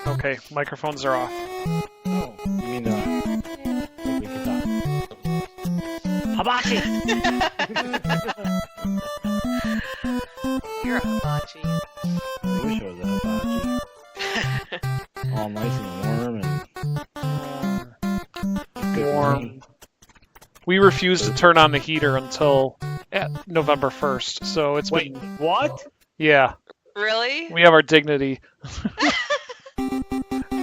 Okay, microphones are off. Oh, you mean we can talk. Hibachi! You're a hibachi. I wish I was a hibachi. All nice and warm and good Warm. rain. We refuse to turn on the heater until November 1st, so it's Wait, been... what? Yeah, Really? we have our dignity.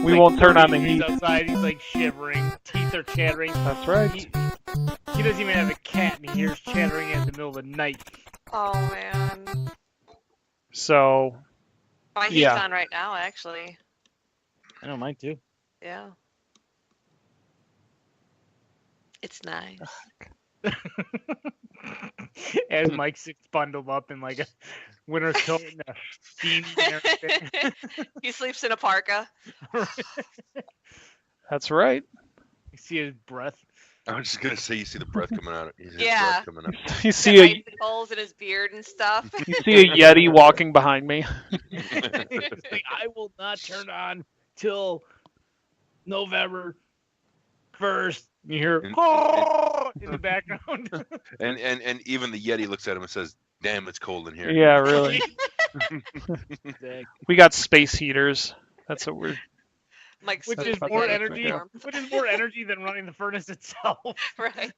We won't turn on the heat. Outside, he's like shivering, teeth are chattering. That's right. He doesn't even have a cat, and he hears chattering in the middle of the night. Oh man. So, My heat's Yeah. on right now, actually. I know, mine too. Yeah. It's nice. As Mike sits bundled up in like a winter coat and a beanie and everything. He sleeps in a parka. that's right. You see his breath. I was just gonna say, you see the breath coming out. You see his Yeah. breath coming out. You Got see a icicles in his beard and stuff. you see a Yeti walking behind me. It's like, I will not turn on till November 1st. You hear And- in the background. And even the Yeti looks at him and says, "Damn, it's cold in here." Yeah, really. Exactly. We got space heaters. That's what we're. Mike's Which food is what more that is energy. right Which is more energy than running the furnace itself. Right.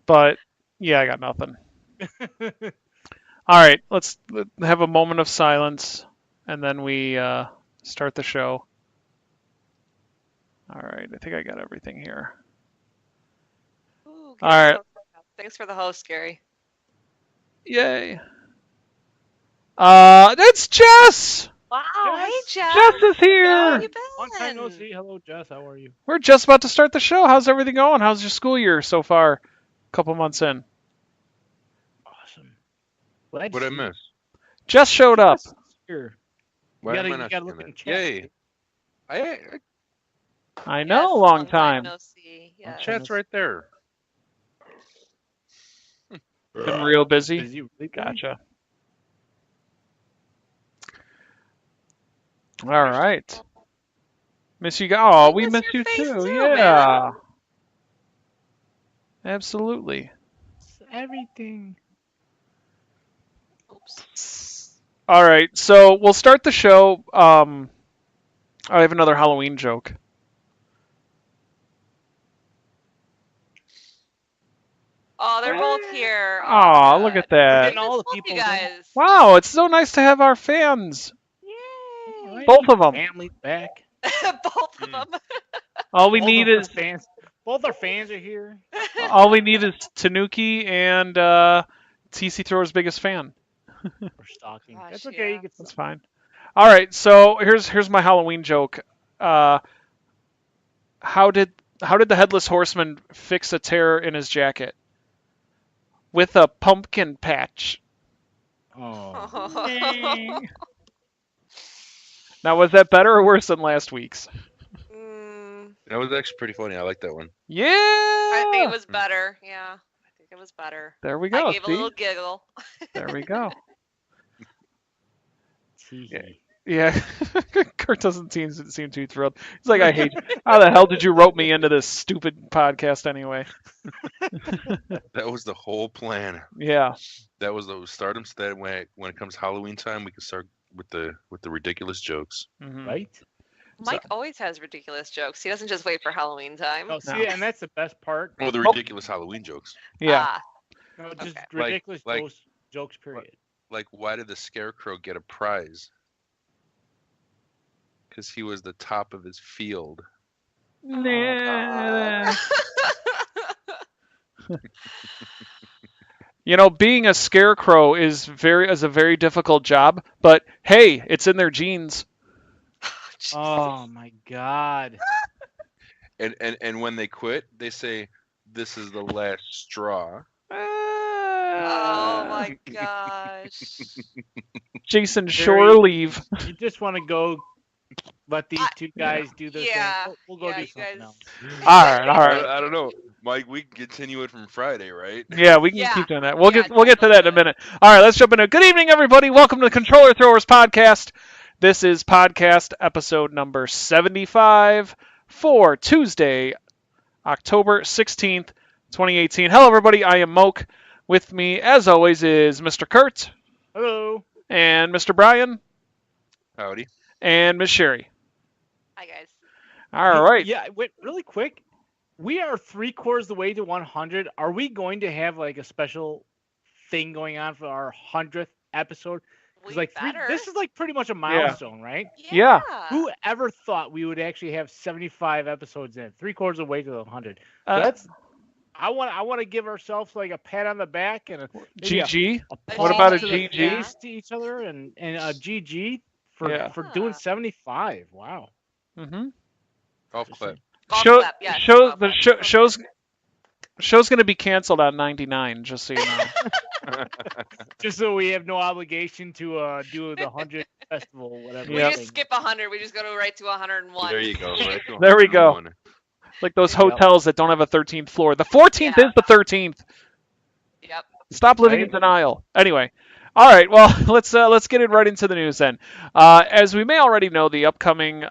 But yeah, I got nothing. All right, let's have a moment of silence, and then we start the show. All right, I think I got everything here. Ooh, All right. Thanks for the host, Gary. Yay. That's Jess. Wow. Hey, Jeff. Jess is How here. you Long time no been? see. Hello, Jess. How are you? We're just about to start the show. How's everything going? How's your school year so far? A couple months in. Awesome. Glad What to I see miss? Jess showed up. you. Here. Why gotta- am I you not gotta seeing look in it? chat. Yay! I I know, Yes, long time. No see. Yes. chat's right there. Been real busy. Busy, really busy? Gotcha. All right. Miss you guys. Oh, we miss miss your you face too. too, Yeah. Absolutely. Everything. Oops. All right. So we'll start the show. I have another Halloween joke. Oh, they're both here. Oh, look at We're that. getting all the Both people. you guys. Wow, it's so nice to have our fans. Yay. Right? Both of them. Family's back. Both of them. All we Both need of our is fans. Both our fans are here. all we need is Tanuki and TC Thrower's biggest fan. We're stalking. Gosh, That's okay. yeah. You get That's fine. All right, so here's my Halloween joke. How did the headless horseman fix a tear in his jacket? With a pumpkin patch. Oh. Now, was that better or worse than last week's? That was actually pretty funny. I like that one. Yeah. I think it was better. Yeah. I think it was better. There we go. I gave see? a little giggle. There we go. Tee-hee. Yeah. Kurt doesn't seem too thrilled. He's like, I hate you. How the hell did you rope me into this stupid podcast anyway? That was the whole plan. Yeah. That was the stardom. So that when it comes Halloween time, we can start with the ridiculous jokes. Mhm. Right? Mike always has ridiculous jokes. He doesn't just wait for Halloween time. Oh, see, and that's the best part. Well, the Oh. ridiculous Halloween jokes. Yeah. Ah, No, just Okay. ridiculous Like- jokes, period. Like, why did the scarecrow get a prize? Because he was the top of his field. Nah. You know, being a scarecrow is a very difficult job, but hey, it's in their genes. Oh my God. And when they quit, they say, "This is the last straw." oh my gosh. Jason Very- Shore leave. You just want to go let these two guys do their yeah, thing. We'll go yeah, do you something guys- else. All right. I don't know, Mike. We can continue it from Friday, right? Yeah, we can Yeah. keep doing that. We'll Yeah, get to that in a minute. All right, let's jump into it. Good evening, everybody. Welcome to the Controller Throwers Podcast. This is podcast episode number 75 for Tuesday, October 16th, 2018. Hello, everybody. I am Moke. With me, as always, is Mr. Kurt Hello. and Mr. Brian Howdy. and Miss Sherry. Hi guys. All right. Yeah, wait, really quick. We are 3/4 the way to 100. Are we going to have like a special thing going on for our 100th episode? We Like better. this is like pretty much a milestone, right? Yeah. Who ever thought we would actually have 75 episodes in? 3/4 of the way to the 100. So Uh, that's. I want to give ourselves like a pat on the back and maybe GG. a What paw about a to the GG? face to each other and a GG for Yeah. doing 75. Wow. Mm-hmm. Golf clap. Golf Show, clap, yes, show, golf the clap. show, show's going to be canceled on 99, just so you know. Just so we have no obligation to do the 100 festival, whatever. We Yep. just skip 100. We just go right to 101. There you go. Right to There we go. 101. Like those There you go. hotels that don't have a 13th floor. The 14th Yeah. is the 13th. Yep. Stop living in Right. denial. Anyway, All right, well, let's get it right into the news then. As we may already know, the upcoming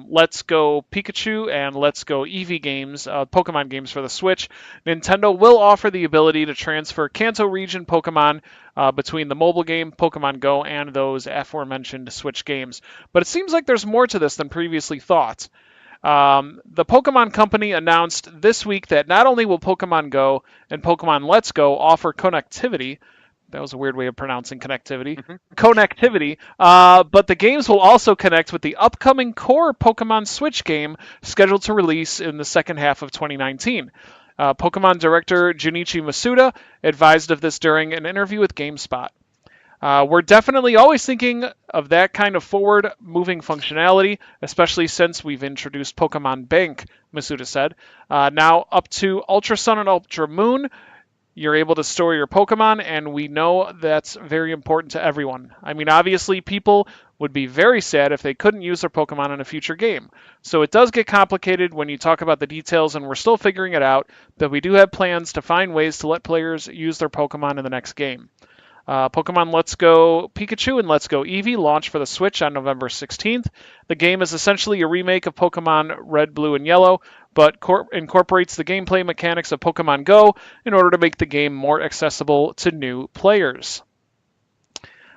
Let's Go Pikachu and Let's Go Eevee games, Pokemon games for the Switch, Nintendo will offer the ability to transfer Kanto region Pokemon between the mobile game Pokemon Go and those aforementioned Switch games. But it seems like there's more to this than previously thought. The Pokemon Company announced this week that not only will Pokemon Go and Pokemon Let's Go offer connectivity. That was a weird way of pronouncing connectivity. Connectivity. But the games will also connect with the upcoming core Pokemon Switch game scheduled to release in the second half of 2019. Pokemon director Junichi Masuda advised of this during an interview with GameSpot. We're definitely always thinking of that kind of forward-moving functionality, especially since we've introduced Pokemon Bank, Masuda said. Now up to Ultra Sun and Ultra Moon, you're able to store your Pokemon, and we know that's very important to everyone. I mean, obviously, people would be very sad if they couldn't use their Pokemon in a future game. So it does get complicated when you talk about the details, and we're still figuring it out, but we do have plans to find ways to let players use their Pokemon in the next game. Pokemon Let's Go Pikachu and Let's Go Eevee launch for the Switch on November 16th. The game is essentially a remake of Pokemon Red, Blue, and Yellow, but incorporates the gameplay mechanics of Pokemon Go in order to make the game more accessible to new players.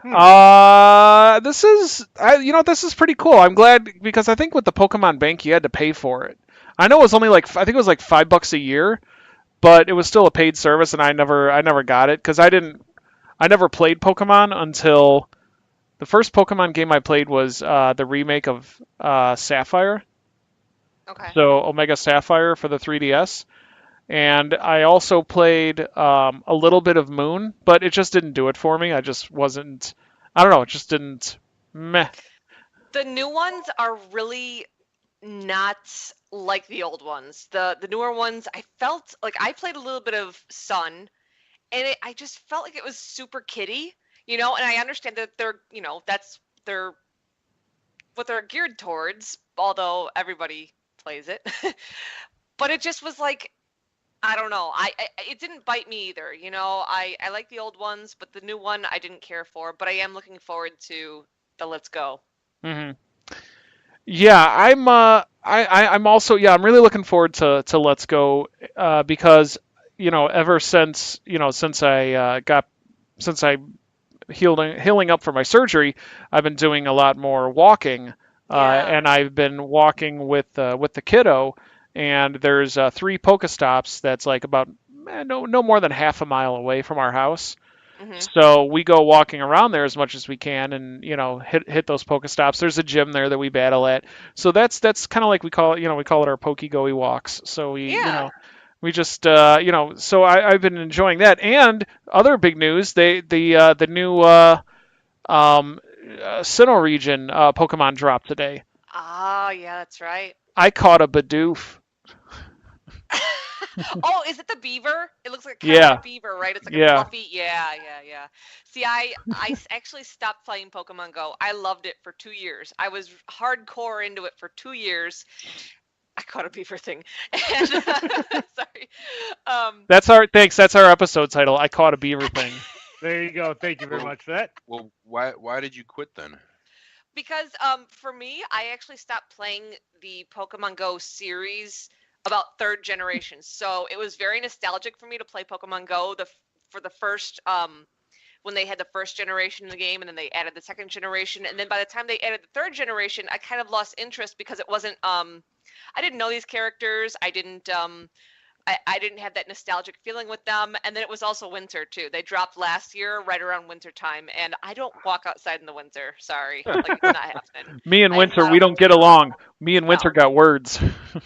This is pretty cool. I'm glad because I think with the Pokemon Bank you had to pay for it. I know it was only I think it was like $5 a year, but it was still a paid service, and I never got it because I never played Pokemon until the first Pokemon game I played was the remake of Sapphire. Okay. So Omega Sapphire for the 3DS. And I also played a little bit of Moon, but it just didn't do it for me. I just wasn't, I don't know, it just didn't, meh. The new ones are really not like the old ones. The newer ones, I felt like I played a little bit of Sun, and I just felt like it was super kiddie, and I understand that they're, that's what they're geared towards, although everybody plays it. But it just was like, I don't know. It didn't bite me either. I like the old ones, but the new one I didn't care for. But I am looking forward to the Let's Go. Mm-hmm. Yeah, I'm also I'm really looking forward to Let's Go because ever since since I healing up for my surgery, I've been doing a lot more walking, and I've been walking with the kiddo. And there's 3 Pokestops that's like about no more than half a mile away from our house. Mm-hmm. So we go walking around there as much as we can, and hit those Pokestops. There's a gym there that we battle at. So that's kind of like we call it our Pokegoey walks. So we just so I've been enjoying that. And other big news, the new Sinnoh region Pokemon dropped today. Ah, yeah, that's right. I caught a Bidoof. Oh, is it the Beaver? It looks like a Beaver, right? It's like a fluffy. Yeah. See, I actually stopped playing Pokemon Go. I loved it for 2 years. I was hardcore into it for 2 years. I caught a Beaver thing. And, sorry. That's our episode title. I caught a Beaver thing. There you go. Thank you very much for that. Well, why did you quit then? Because for me, I actually stopped playing the Pokemon Go series about 3rd generation. So it was very nostalgic for me to play Pokemon Go for the first when they had the 1st generation of the game, and then they added the 2nd generation, and then by the time they added the 3rd generation, I kind of lost interest because it wasn't I didn't know these characters. I didn't have that nostalgic feeling with them, and then it was also winter too. They dropped last year right around winter time, and I don't walk outside in the winter. Sorry, like it's not happening. Me and Winter, we don't get along. Me and Winter got words.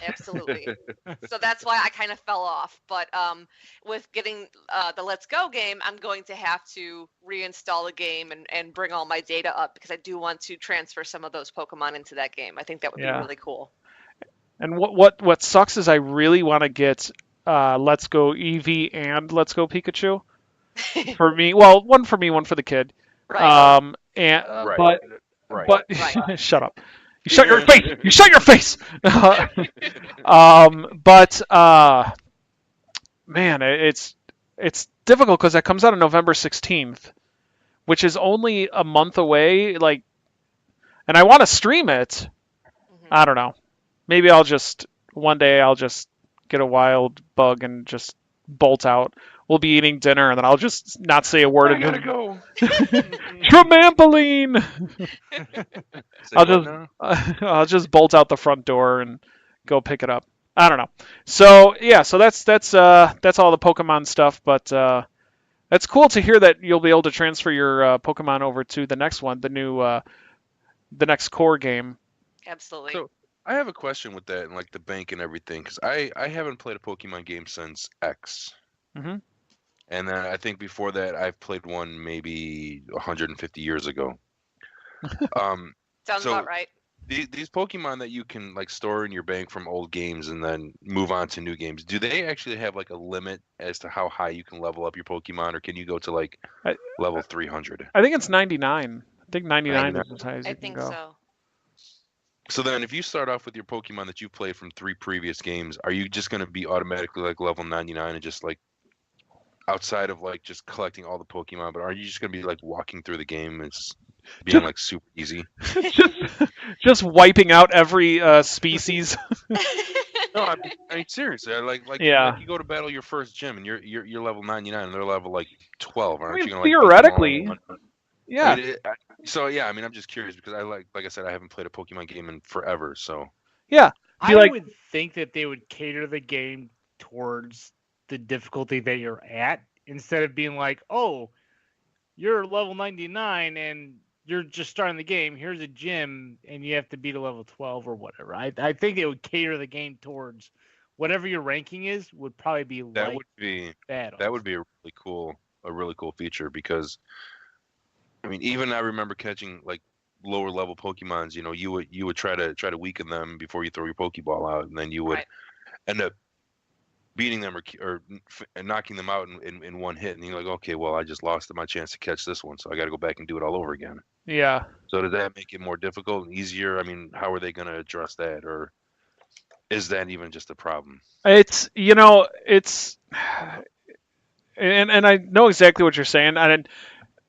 Absolutely. So that's why I kind of fell off. But with getting the Let's Go game, I'm going to have to reinstall the game and bring all my data up because I do want to transfer some of those Pokemon into that game. I think that would be really cool. And what sucks is I really want to get Let's Go Eevee and Let's Go Pikachu. For me, well, one for me, one for the kid. Right. But shut up. You shut your face. You shut your face. Man, it's difficult because that comes out on November 16th, which is only a month away. Like, and I want to stream it. Mhm. I don't know. Maybe one day I'll just get a wild bug and just bolt out. We'll be eating dinner and then I'll just not say a word. I gotta go. Trampoline. Say I'll what just now? I'll just bolt out the front door and go pick it up. I don't know. So yeah, so that's all the Pokemon stuff, but that's cool to hear that you'll be able to transfer your Pokemon over to the next one, the next core game. Absolutely. So I have a question with that and like the bank and everything, because I haven't played a Pokemon game since X. Mhm. And then I think before that I've played one maybe 150 years ago. Sounds so about right. these Pokemon that you can like store in your bank from old games and then move on to new games, do they actually have like a limit as to how high you can level up your Pokemon, or can you go to like I, level 300? I think it's 99. I think 99 99. is as high as I you can think go. so. So then if you start off with your Pokemon that you played from 3 previous games, are you just going to be automatically like level 99 and just like outside of like just collecting all the Pokemon, but are you just going to be like walking through the game and it's being like super easy? just wiping out every species. No, I mean seriously. Yeah. Like you go to battle your first gym and you're level 99 and they're level like 12. Aren't I mean, you gonna like beat them all in theoretically, one? yeah. I mean, so yeah, I mean, I'm just curious because like I said, I haven't played a Pokemon game in forever. So Yeah. I like- would think that they would cater the game towards the difficulty that you're at instead of being like, oh, you're level 99 and you're just starting the game. Here's a gym and you have to beat a level 12 or whatever. I think they would cater the game towards whatever your ranking is would probably be that like would be that. that would be a really cool feature because I mean, even I remember catching like lower level Pokemons. You know, you would try to weaken them before you throw your Pokeball out, and then you would Right. end up beating them or knocking them out in one hit, and you're like, okay, well, I just lost my chance to catch this one, so I got to go back and do it all over again. Yeah. So does that make it more difficult and easier? I mean, how are they going to address that, or is that even just a problem? It's and I know exactly what you're saying, and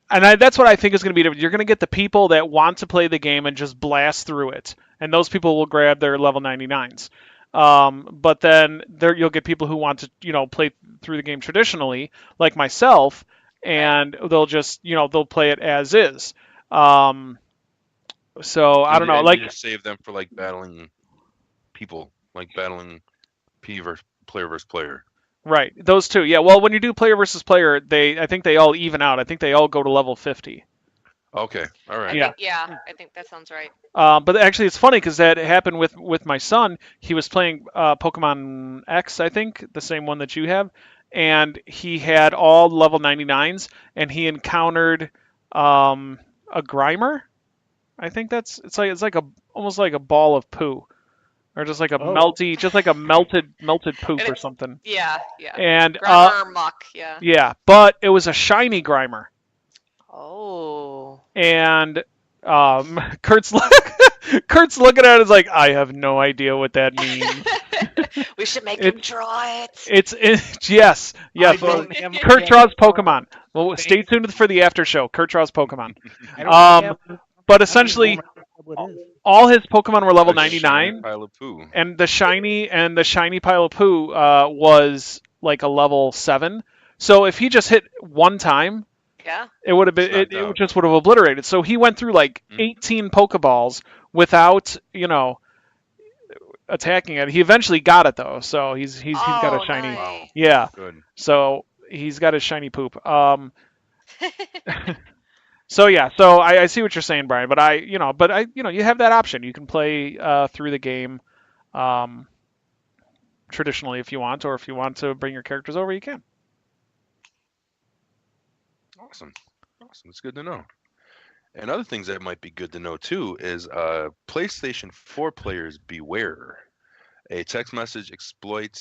that's what I think is going to be different. You're going to get the people that want to play the game and just blast through it, and those people will grab their level 99s. But then you'll get people who want to play through the game traditionally, like myself, and they'll just they'll play it as is. So I don't know, And like you just save them for like battling people, like battling player versus player. right, those two. Yeah, well, when you do player versus player, I think they all even out. I think they all go to level 50. Okay, all right. I think that sounds right. But actually, it's funny because that happened with my son. He was playing Pokemon X, I think, the same one that you have, and he had all level 99s, and he encountered a Grimer. I think it's like almost like a ball of poo, or just like a melted poop or something. Yeah. And Grimer or muck, yeah. yeah, but it was a shiny Grimer. Oh. And Kurt's looking at it as like, I have no idea what that means. We should make him draw it. Yes. I don't have Kurt a draws camera. Pokemon. Well, stay tuned for the after show. Kurt draws Pokemon. I don't have- But essentially, what it is. all his Pokemon were level A shiny 99, pile of poo. and the shiny pile of poo was like a level 7. So if he just hit one time, Yeah. it would have been Knocked it out. just would have obliterated. So he went through like 18 Pokeballs without attacking it. He eventually got it though, so he's got a shiny. Nice. Yeah, Good. so he's got his shiny poop. So yeah, so I see what you're saying, Brian, but you have that option. You can play through the game traditionally if you want, or if you want to bring your characters over, you can. Awesome. It's good to know. And other things that might be good to know too is PlayStation 4 players beware. A text message exploit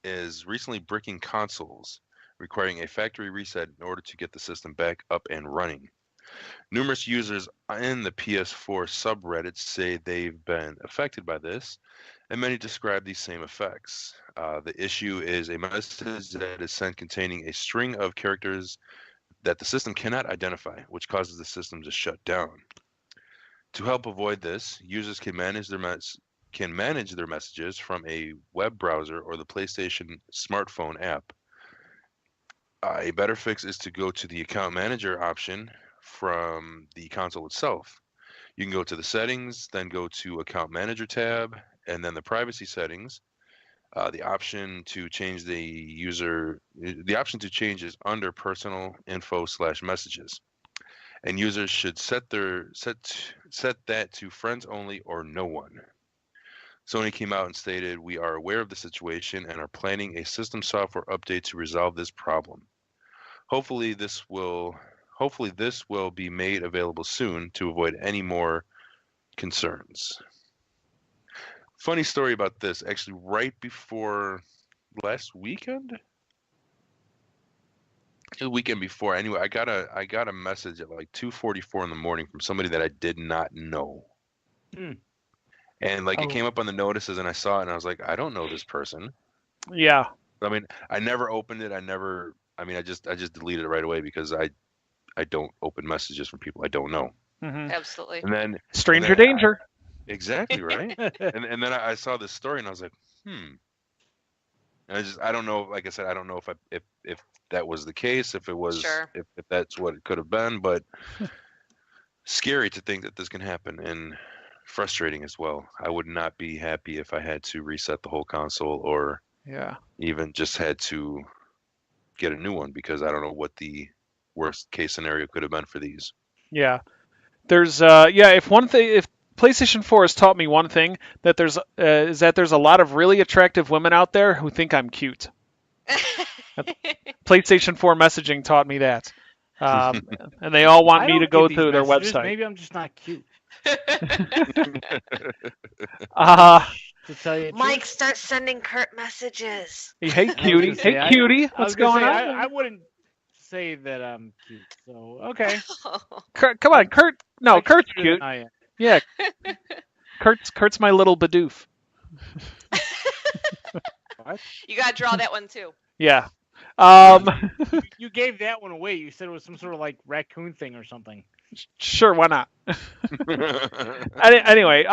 is recently bricking consoles, requiring a factory reset in order to get the system back up and running. Numerous users in the PS4 subreddit say they've been affected by this, and many describe these same effects. The issue is a message that is sent containing a string of characters that the system cannot identify, which causes the system to shut down. To help avoid this, users can manage their messages from a web browser or the PlayStation smartphone app. A better fix is to go to the account manager option from the console itself. You can go to the settings, then go to account manager tab, and then the privacy settings. The option to change the option to change is under personal info/messages. And users should set that to friends only or no one. Sony came out and stated, "We are aware of the situation and are planning a system software update to resolve this problem. Hopefully this will be made available soon to avoid any more concerns." Funny story about this, actually right before last weekend? The weekend before. Anyway, I got a message at like 2:44 in the morning from somebody that I did not know. And like it came up on the notices and I saw it and I was like, I don't know this person. Yeah. I mean, I never opened it. I just deleted it right away because I don't open messages from people I don't know. Mm-hmm. Absolutely. And then Stranger danger. Exactly, right? and then I saw this story and I was like, And I don't know, like I said, I don't know if that was the case, if it was Sure. if that's what it could have been, but scary to think that this can happen and frustrating as well. I would not be happy if I had to reset the whole console or even just had to get a new one because I don't know what the worst case scenario could have been for these. Yeah. There's if PlayStation 4 has taught me one thing, that is that there's a lot of really attractive women out there who think I'm cute. PlayStation 4 messaging taught me that. And they all want me to go to their website. Maybe I'm just not cute. To tell you, Mike, start sending Kurt messages. Hey, cutie. Hey, cutie. What's going on? I wouldn't say that I'm cute. So okay. Kurt, come on, Kurt. No, Kurt's cute. Yeah. Kurt's my little Bidoof. What? You gotta draw that one too. Yeah. You gave that one away. You said it was some sort of like raccoon thing or something. Sure, why not? Anyway,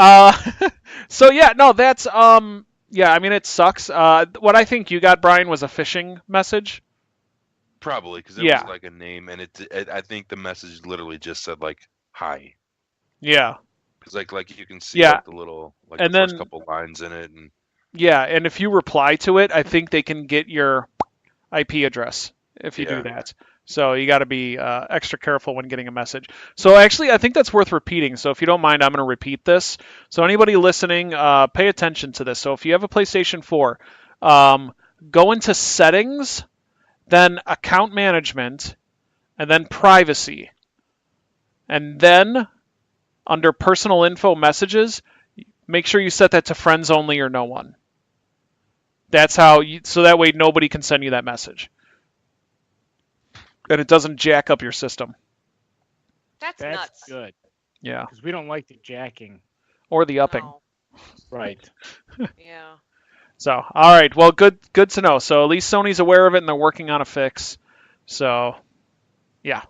so yeah, no, that's yeah, I mean it sucks. What I think you got, Brian, was a phishing message. Probably because it was like a name, and I think the message literally just said like hi. Yeah. Because like you can see like the little and the first couple lines in it, and and if you reply to it, I think they can get your IP address if you do that. So you got to be extra careful when getting a message. So actually, I think that's worth repeating. So if you don't mind, I'm going to repeat this. So anybody listening, pay attention to this. So if you have a PlayStation 4, go into settings, then account management, and then privacy. And then under personal info messages, make sure you set that to friends only or no one. That's how so that way nobody can send you that message. And it doesn't jack up your system. That's nuts. Good. Yeah. Because we don't like the jacking. Or the upping. No. Right. Yeah. So, all right. Well, good to know. So at least Sony's aware of it and they're working on a fix. So, yeah.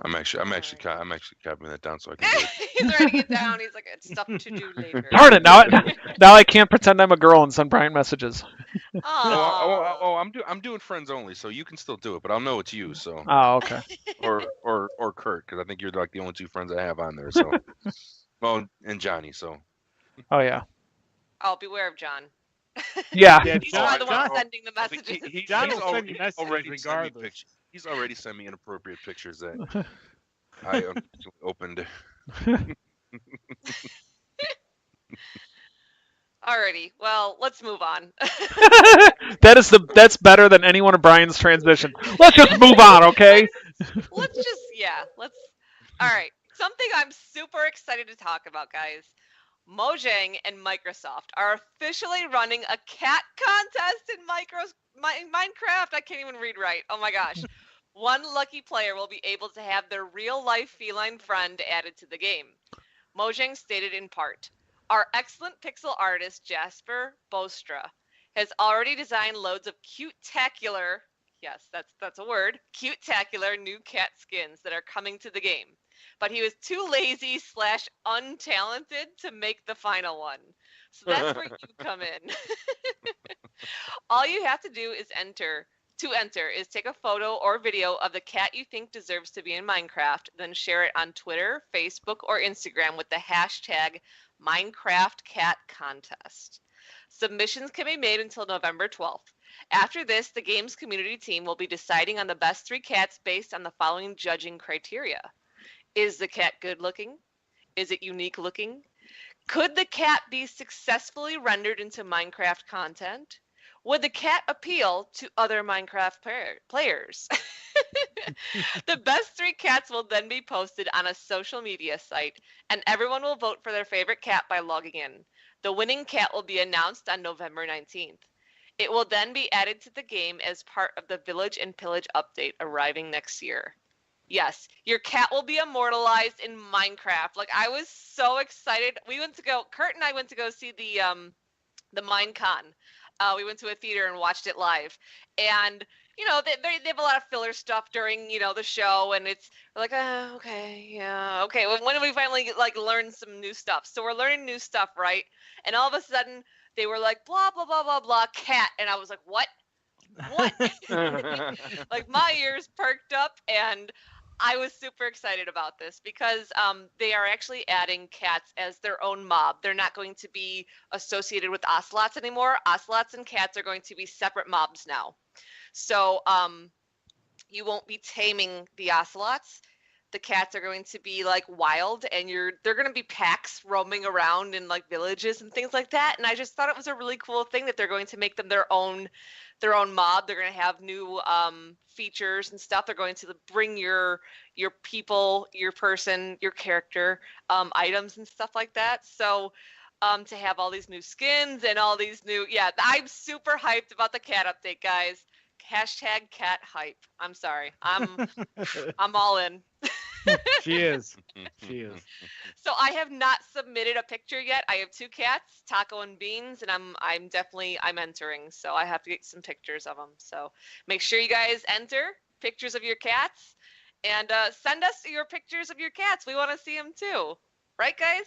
I'm actually copying that down so I can do it. He's writing it down. He's like, it's stuff to do later. Darn it! Now I can't pretend I'm a girl and send Brian messages. I'm doing friends only, so you can still do it, but I'll know it's you. So. Oh, okay. or Kurt, because I think you're like the only two friends I have on there. So. Well, and Johnny. So. Oh yeah. Oh, beware of John. Yeah. He's one of the ones sending the messages. John will send you messages regardless. He's already sent me inappropriate pictures that I opened. Alrighty, well, let's move on. That's better than any one of Brian's transitions. Let's just move on, okay? Let's. All right, something I'm super excited to talk about, guys. Mojang and Microsoft are officially running a cat contest in Minecraft. I can't even read right. Oh my gosh. One lucky player will be able to have their real-life feline friend added to the game. Mojang stated in part, "Our excellent pixel artist Jasper Bostra has already designed loads of cute-tacular," Yes, that's a word. Cute-tacular new cat skins that are coming to the game. But he was too lazy / untalented to make the final one. So that's where you come in. All you have to do is enter is take a photo or video of the cat you think deserves to be in Minecraft, then share it on Twitter, Facebook, or Instagram with the hashtag #MinecraftCatContest. Submissions can be made until November 12th. After this, the game's community team will be deciding on the best 3 cats based on the following judging criteria. Is the cat good looking? Is it unique looking? Could the cat be successfully rendered into Minecraft content? Would the cat appeal to other Minecraft players? The best 3 cats will then be posted on a social media site, and everyone will vote for their favorite cat by logging in. The winning cat will be announced on November 19th. It will then be added to the game as part of the Village and Pillage update arriving next year. Yes, your cat will be immortalized in Minecraft. Like, I was so excited. Kurt and I went to go see the Minecon. We went to a theater and watched it live. And, you know, they have a lot of filler stuff during, you know, the show. And it's like, okay, yeah, okay. When do we finally, like, learn some new stuff? So we're learning new stuff, right? And all of a sudden, they were like, blah, blah, blah, blah, blah, cat. And I was like, what? What? Like, my ears perked up, and I was super excited about this because they are actually adding cats as their own mob. They're not going to be associated with ocelots anymore. Ocelots and cats are going to be separate mobs now. So you won't be taming the ocelots. The cats are going to be like wild, and they're going to be packs roaming around in like villages and things like that. And I just thought it was a really cool thing that they're going to make them their own mob. They're going to have new features and stuff. They're going to bring your people, your person, your character items and stuff like that. So to have all these new skins and all these new, I'm super hyped about the cat update, guys. Hashtag cat hype. I'm sorry. I'm all in. She is. She is. So I have not submitted a picture yet. I have 2 cats, Taco and Beans, and I'm entering. So I have to get some pictures of them. So make sure you guys enter pictures of your cats, and send us your pictures of your cats. We want to see them too, right, guys?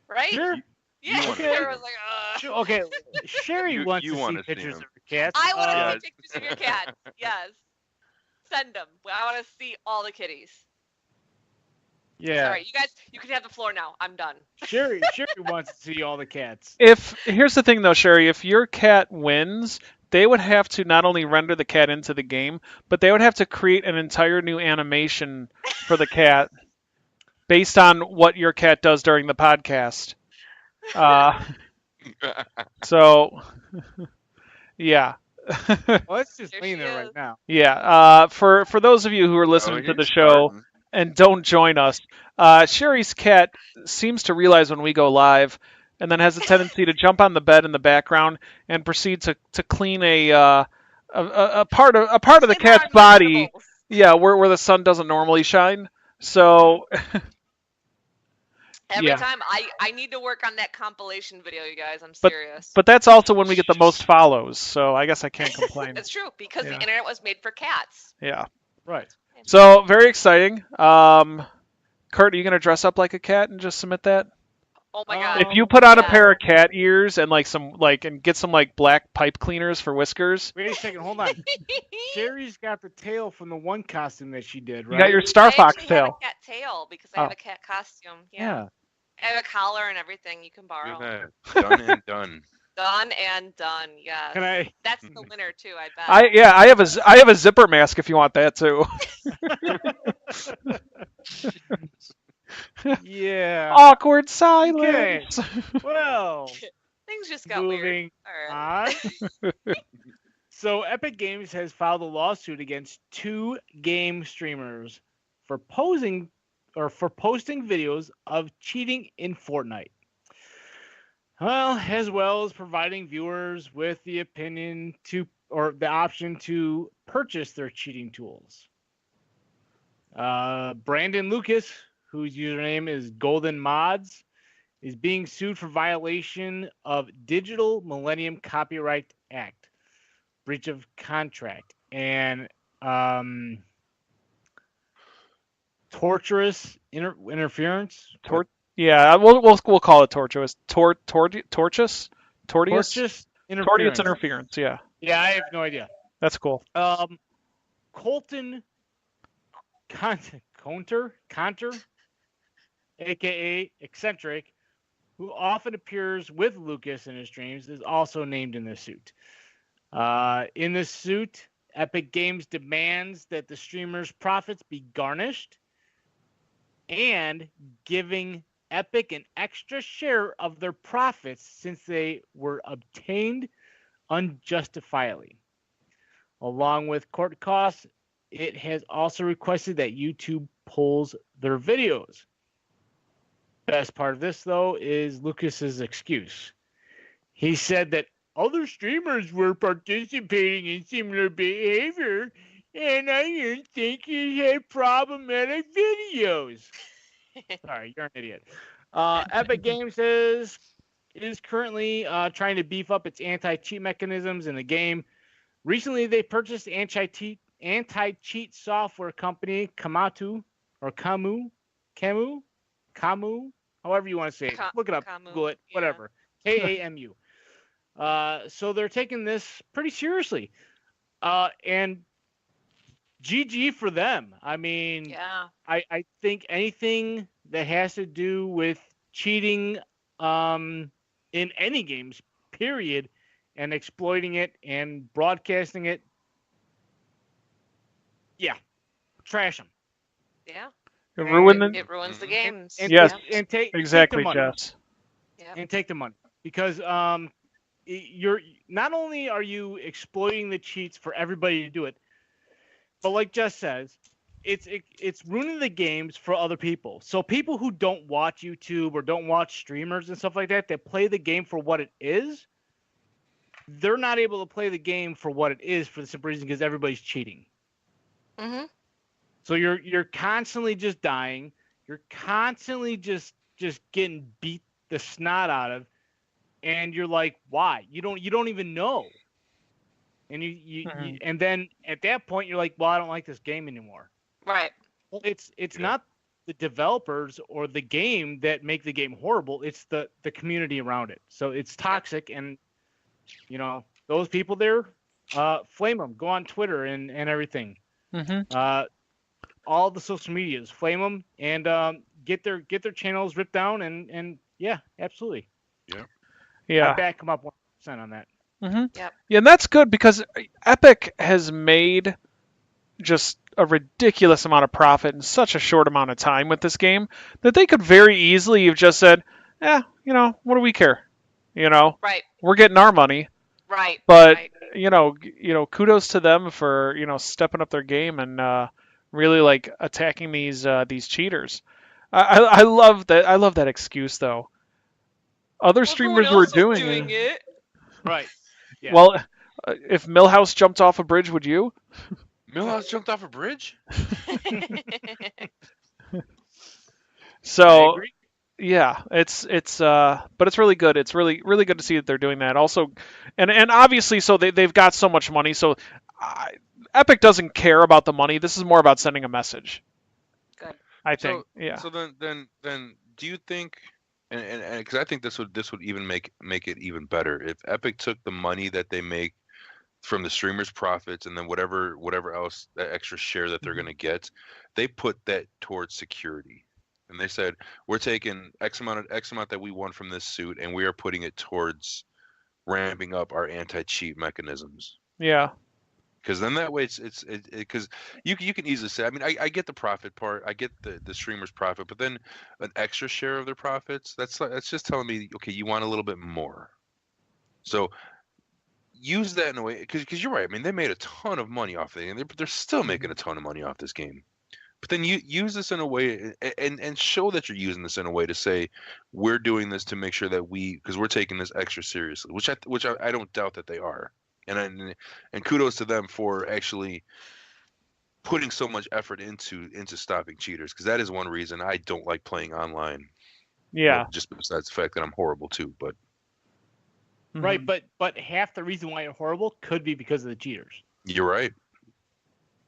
Right? Sure. Yeah. Okay. I was like, Sure, okay. Sherry wants to see pictures of her cats. I want to see pictures of your cats. Yes. Send them. I want to see all the kitties. Yeah. Sorry, you guys, you can have the floor now. I'm done. Sherry wants to see all the cats. Here's the thing though, Sherry, if your cat wins, they would have to not only render the cat into the game, but they would have to create an entire new animation for the cat based on what your cat does during the podcast. So, yeah. Well, let's just There lean she there is. right now. Yeah. For those of you who are listening to the show and don't join us, Sherry's cat seems to realize when we go live, and then has a tendency to jump on the bed in the background and proceed to clean a part of the cat's body. Yeah, where the sun doesn't normally shine. So. Every Yeah. time I need to work on that compilation video, you guys. I'm serious. But that's also when we get the most follows, so I guess I can't complain. That's true because Yeah. the internet was made for cats. Yeah. Right. So very exciting. Kurt, are you gonna dress up like a cat and just submit that? Oh my god. If you put on a Yeah. pair of cat ears and and get some like black pipe cleaners for whiskers, Wait a second. Hold on. Sherry's got the tail from the one costume that she did, right? you got your Star I Fox actually have tail. a cat tail because I have Oh. a cat costume. Yeah. Yeah. I have a collar and everything you can borrow. Look at that. Done and done. Done and done. Yes. Can I? That's the winner too, I bet. I have a zipper mask if you want that too. Yeah. Awkward silence. Well, Things just got weird. moving All right. on. So Epic Games has filed a lawsuit against 2 game streamers for posting videos of cheating in Fortnite. Well as providing viewers with the option to purchase their cheating tools. Brandon Lucas, whose username is Golden Mods, is being sued for violation of Digital Millennium Copyright Act, breach of contract, and torturous interference. Yeah, we'll call it tortuous. Tortious? Tortious Tortious interference. interference. Yeah, Yeah, I have no idea. that's cool. Colton Conter, aka Eccentric, who often appears with Lucas in his streams, is also named in this suit. In this suit, Epic Games demands that the streamer's profits be garnished and giving Epic an extra share of their profits since they were obtained unjustifiably. Along with court costs, it has also requested that YouTube pulls their videos. Best part of this, though, is Lucas's excuse. He said that other streamers were participating in similar behavior, and I didn't think he had problematic videos. Sorry, you're an idiot. Epic Games is currently trying to beef up its anti-cheat mechanisms in the game. Recently, they purchased anti-cheat software company Kamatu, or Kamu, however you want to say it. Look it up, Kamu, Google it, yeah. whatever. Kamu. So they're taking this pretty seriously. And GG for them. I mean, Yeah. I think anything that has to do with cheating in any games, period, and exploiting it and broadcasting it, yeah, trash them. Yeah. It ruined It ruins the games. And, Yes, and take exactly, take the money. Jess. Yeah. And take the money, because you're not only are you exploiting the cheats for everybody to do it, but like Jess says, it's ruining the games for other people. So people who don't watch YouTube or don't watch streamers and stuff like that play the game for what it is, they're not able to play the game for what it is for the simple reason because everybody's cheating. Mm-hmm. So you're constantly just dying. You're constantly just getting beat the snot out of, and you're like, why? You don't even know. And you and then at that point you're like, well, I don't like this game anymore. Right. Well, it's not the developers or the game that make the game horrible. It's the community around it. So it's toxic, and those people there, flame them. Go on Twitter and everything. Mm-hmm. All the social medias, flame them, and get their channels ripped down, and yeah, absolutely. Yeah. I back them up 100% on that. Mm-hmm. Yep. Yeah, and that's good because Epic has made just a ridiculous amount of profit in such a short amount of time with this game that they could very easily have just said, what do we care? Right. We're getting our money. Right. But right. Kudos to them for stepping up their game and really like attacking these cheaters. I love that. I love that excuse though. Other streamers were doing it. Right. Yeah. Well, if Millhouse jumped off a bridge, would you? Millhouse jumped off a bridge? So I agree. yeah, but it's really good. It's really good to see that they're doing that. Also, and obviously, so they've got so much money. So Epic doesn't care about the money. This is more about sending a message. Good. I think. Yeah. So then do you think? And because I think this would even make it even better if Epic took the money that they make from the streamers' profits and then whatever else, that extra share that they're going to get, they put that towards security, and they said we're taking X amount that we won from this suit and we are putting it towards ramping up our anti-cheat mechanisms. Yeah. Because then that way it's because you can easily say, I mean, I get the profit part, I get the streamer's profit, but then an extra share of their profits, that's just telling me, okay, you want a little bit more. So use that in a way, because you're right. I mean, they made a ton of money off it, and they're still making a ton of money off this game. But then you use this in a way and show that you're using this in a way to say we're doing this to make sure that because we're taking this extra seriously, which I don't doubt that they are. And kudos to them for actually putting so much effort into stopping cheaters, because that is one reason I don't like playing online. Yeah. Well, just besides the fact that I'm horrible too, but Right, but half the reason why you're horrible could be because of the cheaters. you're right.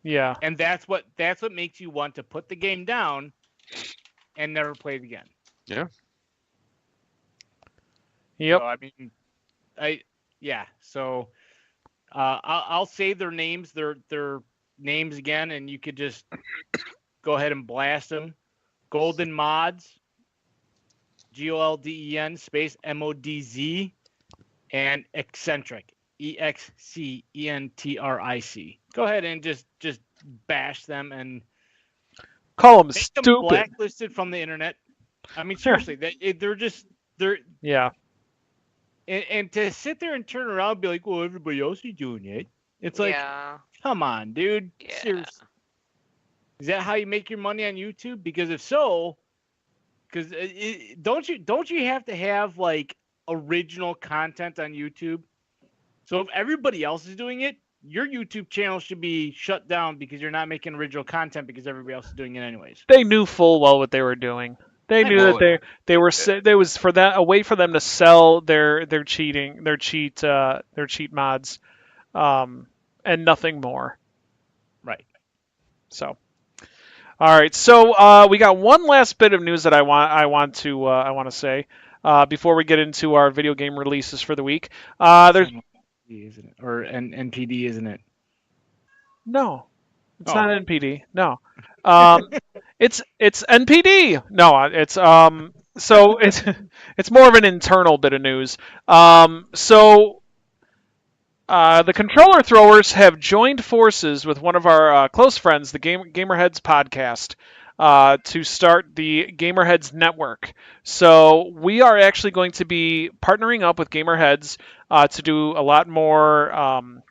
Yeah. And that's what makes you want to put the game down and never play it again. Yep. So, I mean, So I'll say their names, their names again, and you could just go ahead and blast them. Golden Mods, GOLDEN space MODZ, and Eccentric, EXCENTRIC. Go ahead and just bash them and call them make stupid. them blacklisted from the internet. I mean, seriously, they're yeah. And to sit there and turn around and be like, well, everybody else is doing it. It's like, come on, dude. Yeah. Seriously. Is that how you make your money on YouTube? Because if so, don't you have to have like original content on YouTube? So if everybody else is doing it, your YouTube channel should be shut down because you're not making original content because everybody else is doing it anyways. They knew full well what they were doing. They knew that they were there was for that a way for them to sell their cheat mods, and nothing more. Right. So, all right. So we got one last bit of news that I want to say before we get into our video game releases for the week. There's isn't it? Or NPD, isn't it? No, it's not NPD. No, it's NPD. No, it's so it's more of an internal bit of news. So the controller throwers have joined forces with one of our close friends, the GamerHeads podcast, to start the GamerHeads Network. So we are actually going to be partnering up with GamerHeads to do a lot more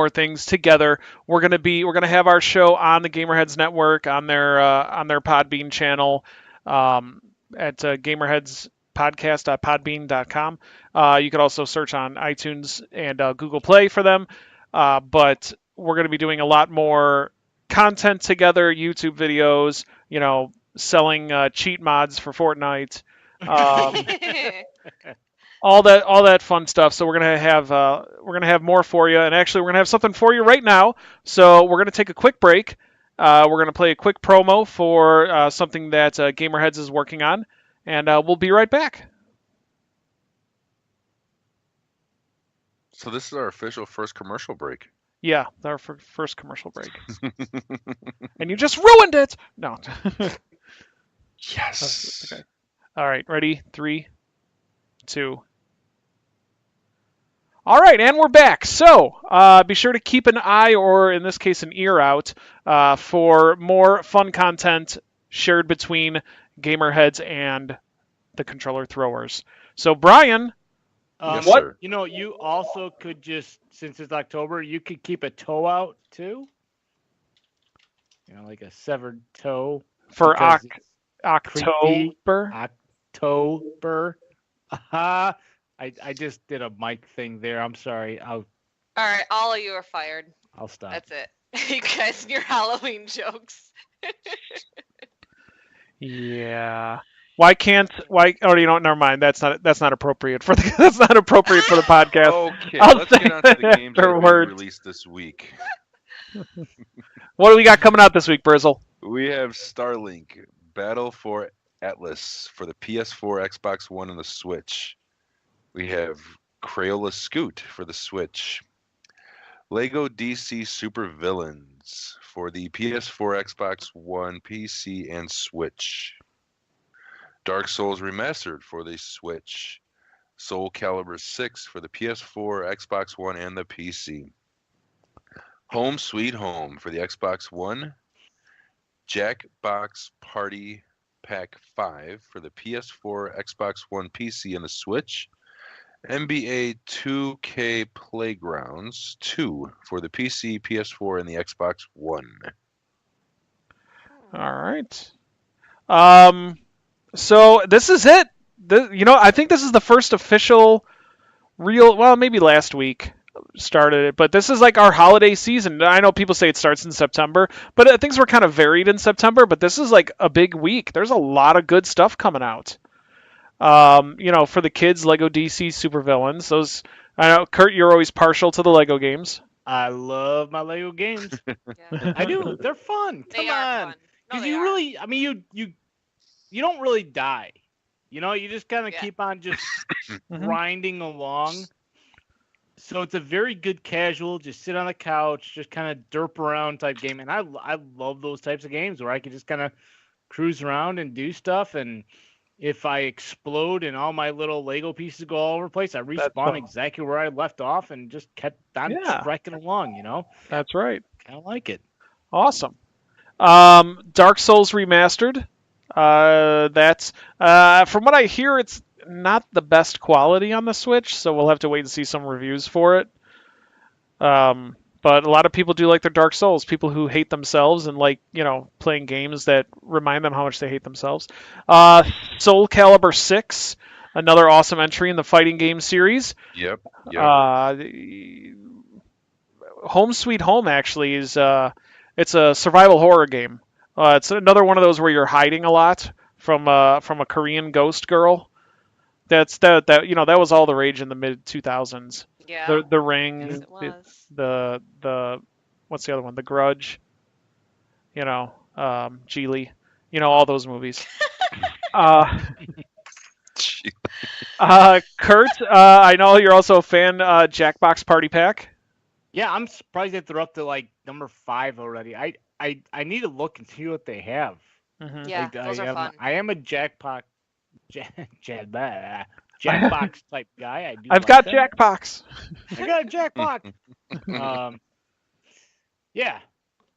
things together. We're gonna have our show on the GamerHeads Network on their Podbean channel at gamerheadspodcast.podbean.com. You could also search on iTunes and Google Play for them. But we're going to be doing a lot more content together, YouTube videos, selling cheat mods for Fortnite. All that fun stuff. So we're gonna have more for you, and actually we're gonna have something for you right now. So we're gonna take a quick break. We're gonna play a quick promo for something that GamerHeads is working on, and we'll be right back. So this is our official first commercial break. Yeah, our first commercial break. And you just ruined it. No. Yes. Okay. All right, ready? 3, 2. All right, and we're back. So be sure to keep an eye, or in this case, an ear out for more fun content shared between GamerHeads and the controller throwers. So, Brian, Yes, what? sir. You also could just, since it's October, you could keep a toe out too. Like a severed toe. For because it's October? October. I just did a mic thing there. I'm sorry. All right, all of you are fired. I'll stop. That's it. You guys and your Halloween jokes. Yeah. Why? Oh, never mind. That's not appropriate for the that's not appropriate for the podcast. Okay, I'll let's say get on to the that games that are being afterwards. released this week. What do we got coming out this week, Brizzle? We have Starlink Battle for Atlas for the PS4, Xbox One, and the Switch. We have Crayola Scoot for the Switch. Lego DC Super Villains for the PS4, Xbox One, PC, and Switch. Dark Souls Remastered for the Switch. Soul Calibur 6 for the PS4, Xbox One, and the PC. Home Sweet Home for the Xbox One. Jackbox Party Pack 5 for the PS4, Xbox One, PC, and the Switch. NBA 2K Playgrounds 2 for the PC, PS4, and the Xbox One. All right. So this is it. I think this is the first official real. Well, maybe last week started it, but this is like our holiday season. I know people say it starts in September, but things were kind of varied in September. But this is like a big week. There's a lot of good stuff coming out. For the kids, Lego DC Super Villains. Those, I know, Kurt, you're always partial to the Lego games. I love my Lego games. Yeah. I do. They're fun. They Come are on. fun. No, Because they you are. really, I mean, you don't really die. You know, you just kind of Yeah. keep on just Mhm. grinding along. So it's a very good casual, just sit on the couch, just kind of derp around type game. And I love those types of games where I can just kind of cruise around and do stuff. And if I explode and all my little Lego pieces go all over the place, I respawn all. exactly where I left off and just kept on Yeah. trekking along, you know? That's right. Kind of like it. Awesome. Dark Souls Remastered. That's from what I hear, it's not the best quality on the Switch, so we'll have to wait and see some reviews for it. But a lot of people do like their Dark Souls. People who hate themselves and like, playing games that remind them how much they hate themselves. Soul Calibur 6, another awesome entry in the fighting game series. Yep. Home Sweet Home actually is it's a survival horror game. It's another one of those where you're hiding a lot from a Korean ghost girl. That was all the rage in the mid 2000s. Yeah. The Ring, Yes, it was. the what's the other one? The Grudge. Geely. All those movies. Kurt, I know you're also a fan. Jackbox Party Pack. Yeah, I'm surprised that they're up to like number 5 already. I need to look and see what they have. Mm-hmm. Yeah, Like, those are fun. I am a Jackbox type guy. I've got Jackbox. I got a Jackbox. Yeah.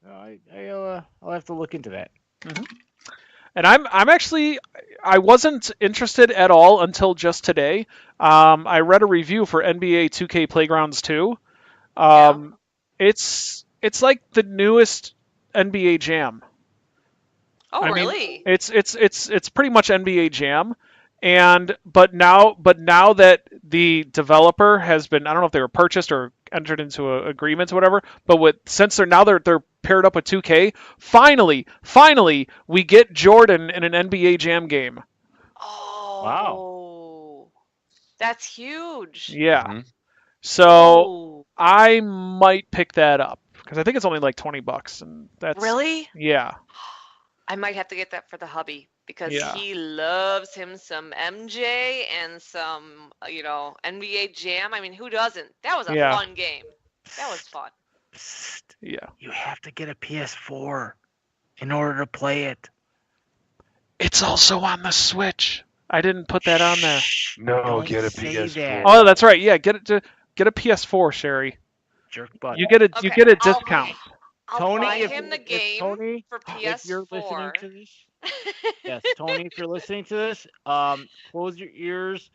I'll have to look into that. Mm-hmm. And I'm actually, I wasn't interested at all until just today. I read a review for NBA 2K Playgrounds 2. It's like the newest NBA Jam. Oh, I mean, really? it's pretty much NBA Jam, but now that the developer has been, I don't know if they were purchased or entered into agreements or whatever, but since they're paired up with 2K, finally we get Jordan in an NBA Jam game. Oh. Wow. That's huge. Yeah. Mhm. So Ooh. I might pick that up because I think it's only like $20, and that's Really? Yeah. I might have to get that for the hubby because Yeah. he loves him some MJ and some, NBA Jam. I mean, who doesn't? That was a Yeah. fun game. That was fun. Psst. Yeah. You have to get a PS4 in order to play it. It's also on the Switch. I didn't put that on there. Shh, No, don't get a say PS4. that. Oh, that's right. Yeah, get a PS4 Sherry. Jerk butt. You get a Okay, discount. I'll Tony, buy if- him the if game Tony, for if you're listening PS4. to this, yes, Tony, if you're listening to this, close your ears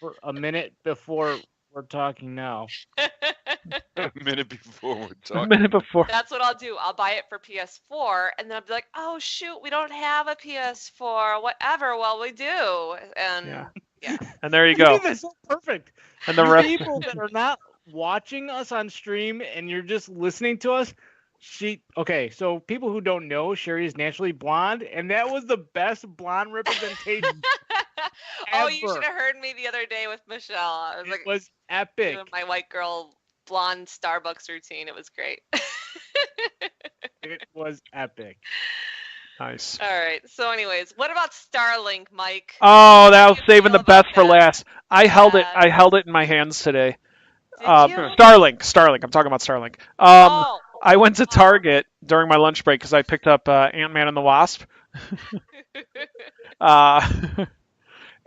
for a minute before we're talking now. A minute before we're A talking. minute before. That's what I'll do. I'll buy it for PS4, and then I'll be like, "Oh shoot, we don't have a PS4. Whatever. Well, we do." And Yeah. And there you go. That's so perfect. And the You rest. people that are not watching us on stream and you're just listening to us, so people who don't know, Sherry is naturally blonde, and that was the best blonde representation Oh, you ever. should have heard me the other day with Michelle. I was It like was epic. doing my white girl blonde Starbucks routine. It was great. It was epic. Nice. All right. So, anyways, what about Starlink, Mike? Oh, that was How do you saving feel the best about for that? last. I held it. Yeah. I held it in my hands today. Did you? Starlink. I'm talking about Starlink. Oh. I went to Target during my lunch break because I picked up Ant-Man and the Wasp.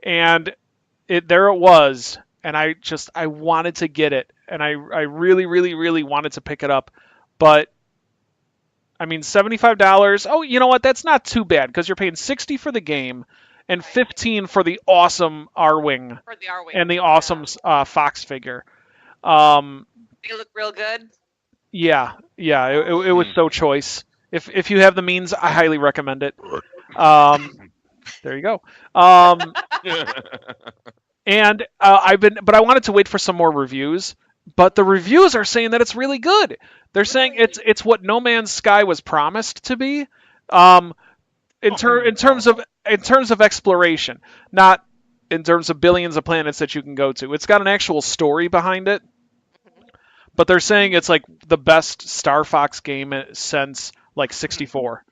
And there it was, and I wanted to get it, and I really, really, really wanted to pick it up, but I mean, $75. Oh, you know what? That's not too bad because you're paying $60 for the game and $15 for the awesome R-Wing For the R-Wing. and the awesome Fox figure. They look real good. Yeah, it was so choice. If you have the means, I highly recommend it. There you go. And but I wanted to wait for some more reviews. But the reviews are saying that it's really good. They're saying it's what No Man's Sky was promised to be, in terms of exploration, not in terms of billions of planets that you can go to. It's got an actual story behind it. but they're saying it's like the best Star Fox game since like 64.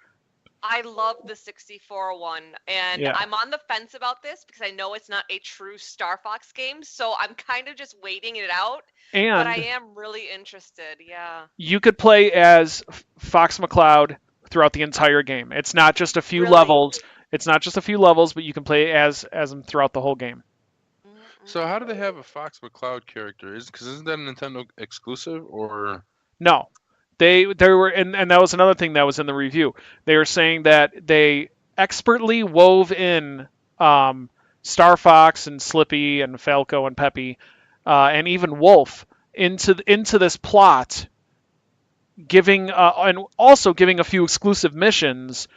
I love the 64 one, and Yeah. I'm on the fence about this because I know it's not a true Star Fox game, so I'm kind of just waiting it out. But I And am really interested. Yeah. you could play as Fox McCloud throughout the entire game. It's not just a few Really? levels. It's not just a few levels, but you can play as them throughout the whole game. So how do they have a Fox McCloud character? Because isn't that a Nintendo exclusive or? No, they were, and that was another thing that was in the review. They were saying that they expertly wove in Star Fox and Slippy and Falco and Peppy and even Wolf into this plot, giving and also giving a few exclusive missions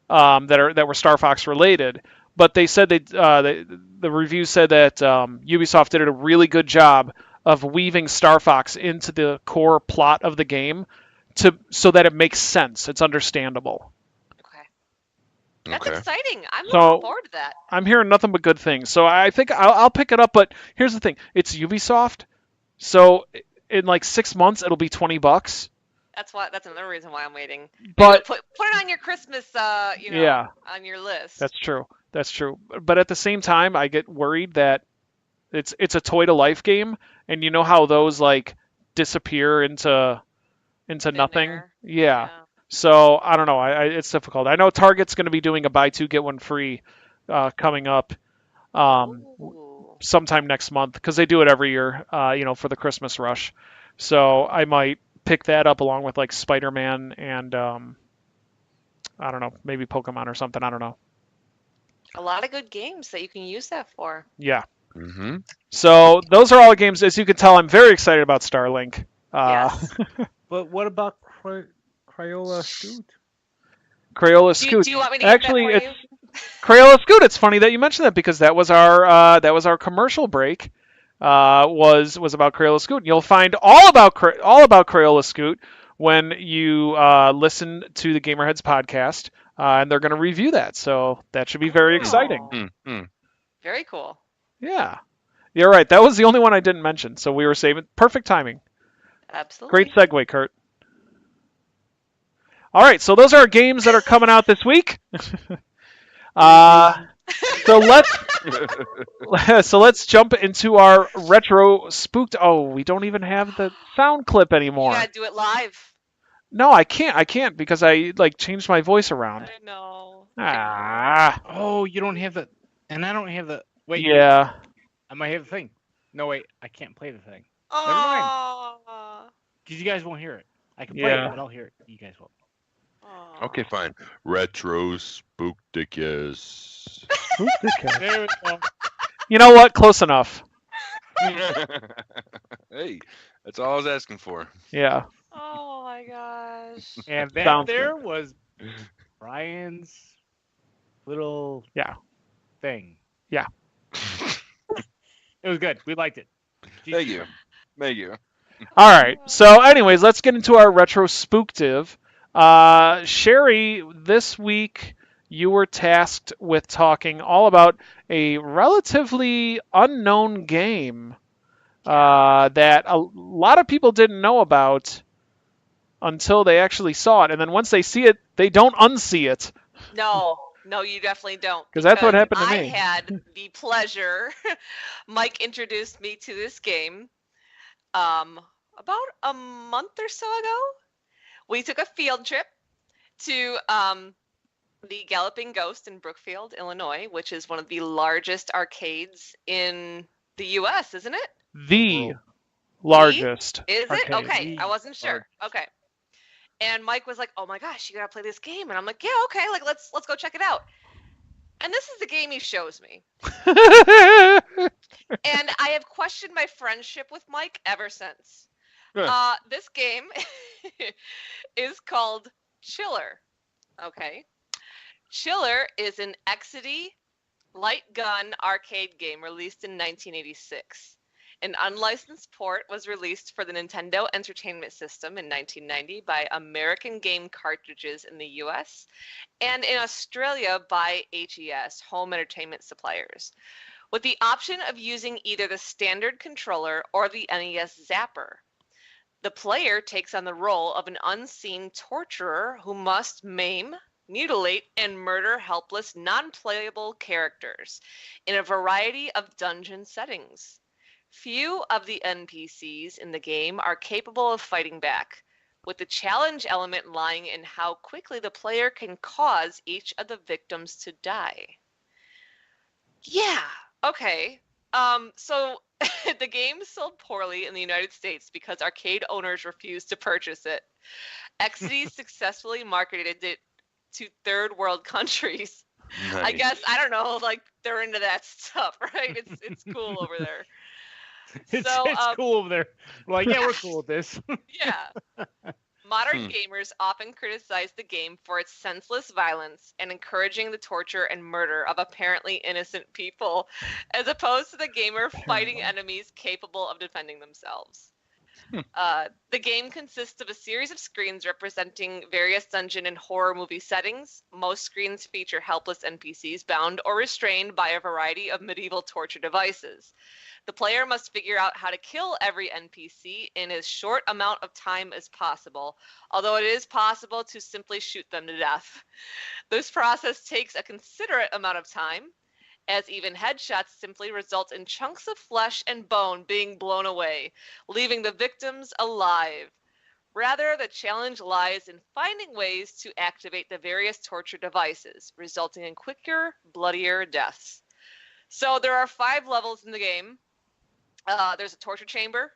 that were Star Fox related. But they said the review said that Ubisoft did a really good job of weaving Star Fox into the core plot of the game so that it makes sense. It's understandable. Okay. That's Okay. exciting. I'm So- looking forward to that. I'm hearing nothing but good things. So I think I'll pick it up. But here's the thing: it's Ubisoft, so in like 6 months it'll be $20. That's another reason why I'm waiting. Maybe But put it on your Christmas, Yeah. on your list. that's true. That's true. But at the same time, I get worried that it's a toy to life game, and you know how those like disappear into Thin nothing. air. Yeah. So I don't know. It's difficult. I know Target's going to be doing a buy two get one free coming up Ooh. sometime next month because they do it every year. For the Christmas rush. So I might pick that up along with like Spider-Man and I don't know, maybe Pokemon or something. I don't know. A lot of good games that you can use that for. Yeah. Mm-hmm. So those are all games. As you can tell, I'm very excited about Starlink. Yes. But what about Crayola Scoot? Crayola Do Scoot. you want me to Actually, get that it's Crayola Scoot. It's funny that you mentioned that because that was our commercial break. Was about Crayola Scoot. You'll find all about Crayola Scoot when you listen to the GamerHeads podcast, and they're going to review that. So that should be very Oh. exciting. Mm-hmm. Very cool. Yeah, you're right. That was the only one I didn't mention. So we were saving perfect timing. Absolutely. Great segue, Kurt. All right, so those are our games that are coming out this week. So let's jump into our retro spooked. Oh, we don't even have the sound clip You anymore. gotta do it live. No, I can't because I like changed my voice around. I know. Ah, Oh, you don't have the, and I don't have the. Wait, yeah. I might have the thing. No, wait, I can't play the thing Oh. because you guys won't hear it. I can play Yeah. it, but I'll hear it. You guys won't. Okay, fine. RetroSPOOKtive. There we go. You know what? Close enough. Hey, that's all I was asking for. Yeah. Oh my gosh. And that Sounds there was Brian's little thing. Yeah. It was good. We liked it. Thank you. Thank you. All right. So, anyways, let's get into our retrospective. Sherry, this week you were tasked with talking all about a relatively unknown game that a lot of people didn't know about until they actually saw it, and then once they see it, they don't unsee it. No, you definitely don't. 'Cause that's what happened to I me. had the pleasure. Mike introduced me to this game about a month or so ago. We took a field trip to the Galloping Ghost in Brookfield, Illinois, which is one of the largest arcades in the U.S., isn't it? The largest. Is it? arcade. Okay, I wasn't sure. Okay. And Mike was like, "Oh my gosh, you gotta play this game," and I'm like, "Yeah, okay, like let's go check it out." And this is the game he shows me, and I have questioned my friendship with Mike ever since. This game is called Chiller. Okay, Chiller is an Exidy light gun arcade game released in 1986. An unlicensed port was released for the Nintendo Entertainment System in 1990 by American Game Cartridges in the US and in Australia by HES, Home Entertainment Suppliers, with the option of using either the standard controller or the NES Zapper. The player takes on the role of an unseen torturer who must maim, mutilate, and murder helpless, non-playable characters in a variety of dungeon settings. Few of the NPCs in the game are capable of fighting back, with the challenge element lying in how quickly the player can cause each of the victims to die. Yeah, okay. So the game sold poorly in the United States because arcade owners refused to purchase it. Exidy successfully marketed it to third world countries. I Nice. guess, I don't know, like they're into that stuff, right? It's cool over there. It's So, cool over there. We're like, yeah, we're cool with this. yeah. Modern gamers often criticize the game for its senseless violence and encouraging the torture and murder of apparently innocent people, as opposed to the gamer fighting enemies capable of defending themselves. The game consists of a series of screens representing various dungeon and horror movie settings. Most screens feature helpless NPCs bound or restrained by a variety of medieval torture devices. The player must figure out how to kill every NPC in as short amount of time as possible, although it is possible to simply shoot them to death. This process takes a considerate amount of time, as even headshots simply result in chunks of flesh and bone being blown away, leaving the victims alive. Rather, the challenge lies in finding ways to activate the various torture devices, resulting in quicker, bloodier deaths. So there are 5 levels in the game. There's a torture chamber,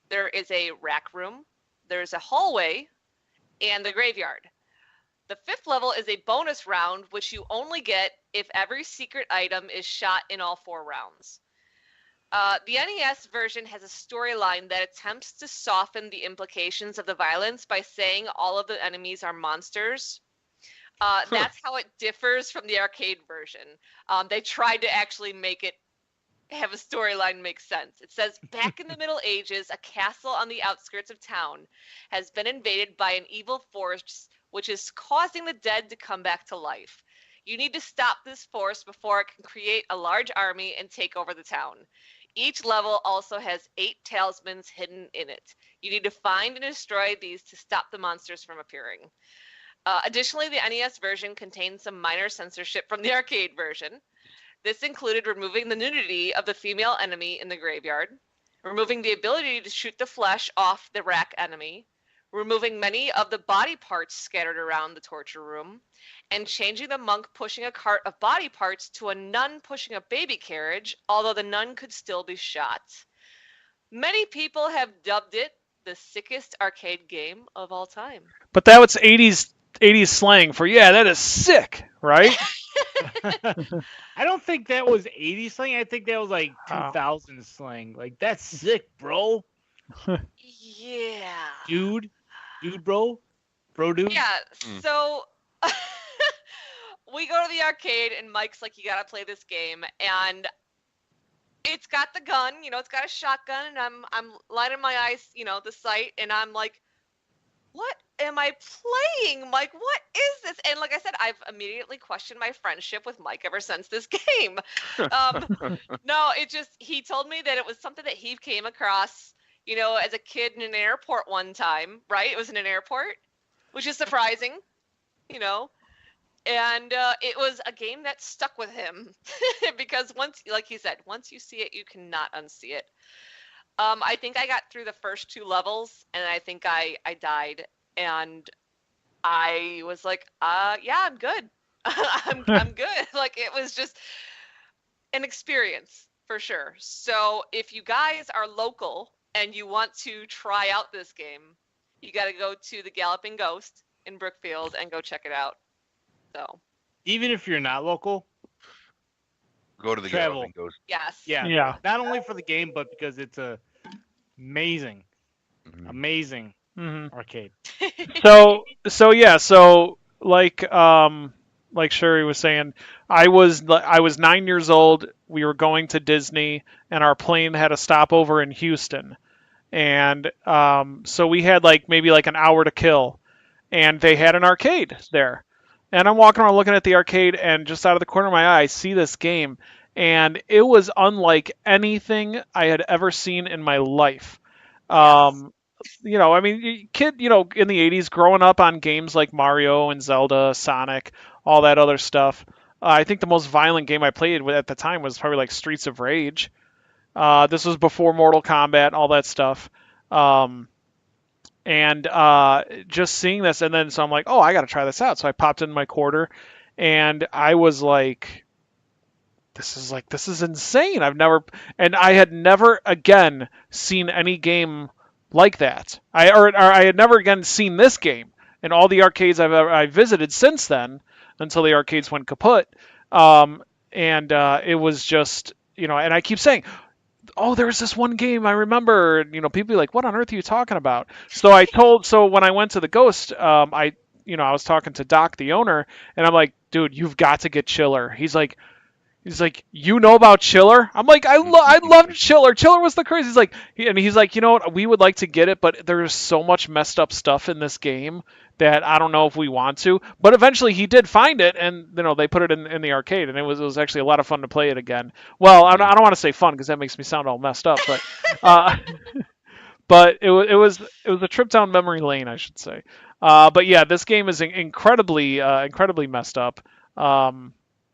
there is a rack room, there's a hallway, and the graveyard. The 5th level is a bonus round, which you only get if every secret item is shot in all 4 rounds. The NES version has a storyline that attempts to soften the implications of the violence by saying all of the enemies are monsters. That's how it differs from the arcade version. They tried to actually make it have a storyline make sense. It says, back in the Middle Ages, a castle on the outskirts of town has been invaded by an evil force which is causing the dead to come back to life. You need to stop this force before it can create a large army and take over the town. Each level also has 8 talismans hidden in it. You need to find and destroy these to stop the monsters from appearing. Additionally, the NES version contains some minor censorship from the arcade version. This included removing the nudity of the female enemy in the graveyard, removing the ability to shoot the flesh off the rack enemy, removing many of the body parts scattered around the torture room, and changing the monk pushing a cart of body parts to a nun pushing a baby carriage, although the nun could still be shot. Many people have dubbed it the sickest arcade game of all time. But that was 80s slang for, yeah, that is sick, right? I don't think that was 80s slang. I think that was like 2000 slang. Like, that's sick, bro. Yeah. Dude, bro. Bro, dude. Yeah, so we go to the arcade and Mike's like, you gotta play this game, and it's got the gun, it's got a shotgun, and I'm lighting my eyes, the sight, and I'm like, what am I playing? Mike, what is this? And like I said, I've immediately questioned my friendship with Mike ever since this game. No, he told me that it was something that he came across, as a kid in an airport one time, right? It was in an airport, which is surprising, and it was a game that stuck with him because once, like he said, once you see it, you cannot unsee it. I think I got through the first 2 levels, and I think I died, and I was like, yeah, I'm good. I'm good. Like, it was just an experience for sure. So if you guys are local and you want to try out this game, you got to go to the Galloping Ghost in Brookfield and go check it out. So even if you're not local, Go to the Travel. Galloping Ghost. yes. Yeah. Not only for the game, but because it's a amazing Mhm. arcade. So like Sherry was saying, I was 9 years old. We were going to Disney, and our plane had a stopover in Houston, and so we had maybe an hour to kill, and they had an arcade there, and I'm walking around looking at the arcade, and just out of the corner of my eye, I see this game, and it was unlike anything I had ever seen in my life. Yes. I mean, kid, in the 80s, growing up on games like Mario and Zelda, Sonic, all that other stuff. I think the most violent game I played at the time was probably like Streets of Rage. This was before Mortal Kombat, all that stuff. And just seeing this, and then so I'm like, oh, I got to try this out. So I popped in my quarter, and I was like, this is insane. I had never again seen any game like that. I had never again seen this game in all the arcades I visited since then, until the arcades went kaput. And it was just, and I keep saying, oh, there was this one game I remember. People be like, what on earth are you talking about? So when I went to the Ghost, I was talking to Doc, the owner, and I'm like, dude, you've got to get Chiller. He's like, you know about Chiller? I'm like, I loved Chiller. Chiller was the crazy. He's like, you know what? We would like to get it, but there's so much messed up stuff in this game that I don't know if we want to. But eventually he did find it, and they put it in the arcade, and it was actually a lot of fun to play it again. Well, I don't want to say fun because that makes me sound all messed up, but but it was a trip down memory lane, I should say. But yeah, this game is incredibly messed up.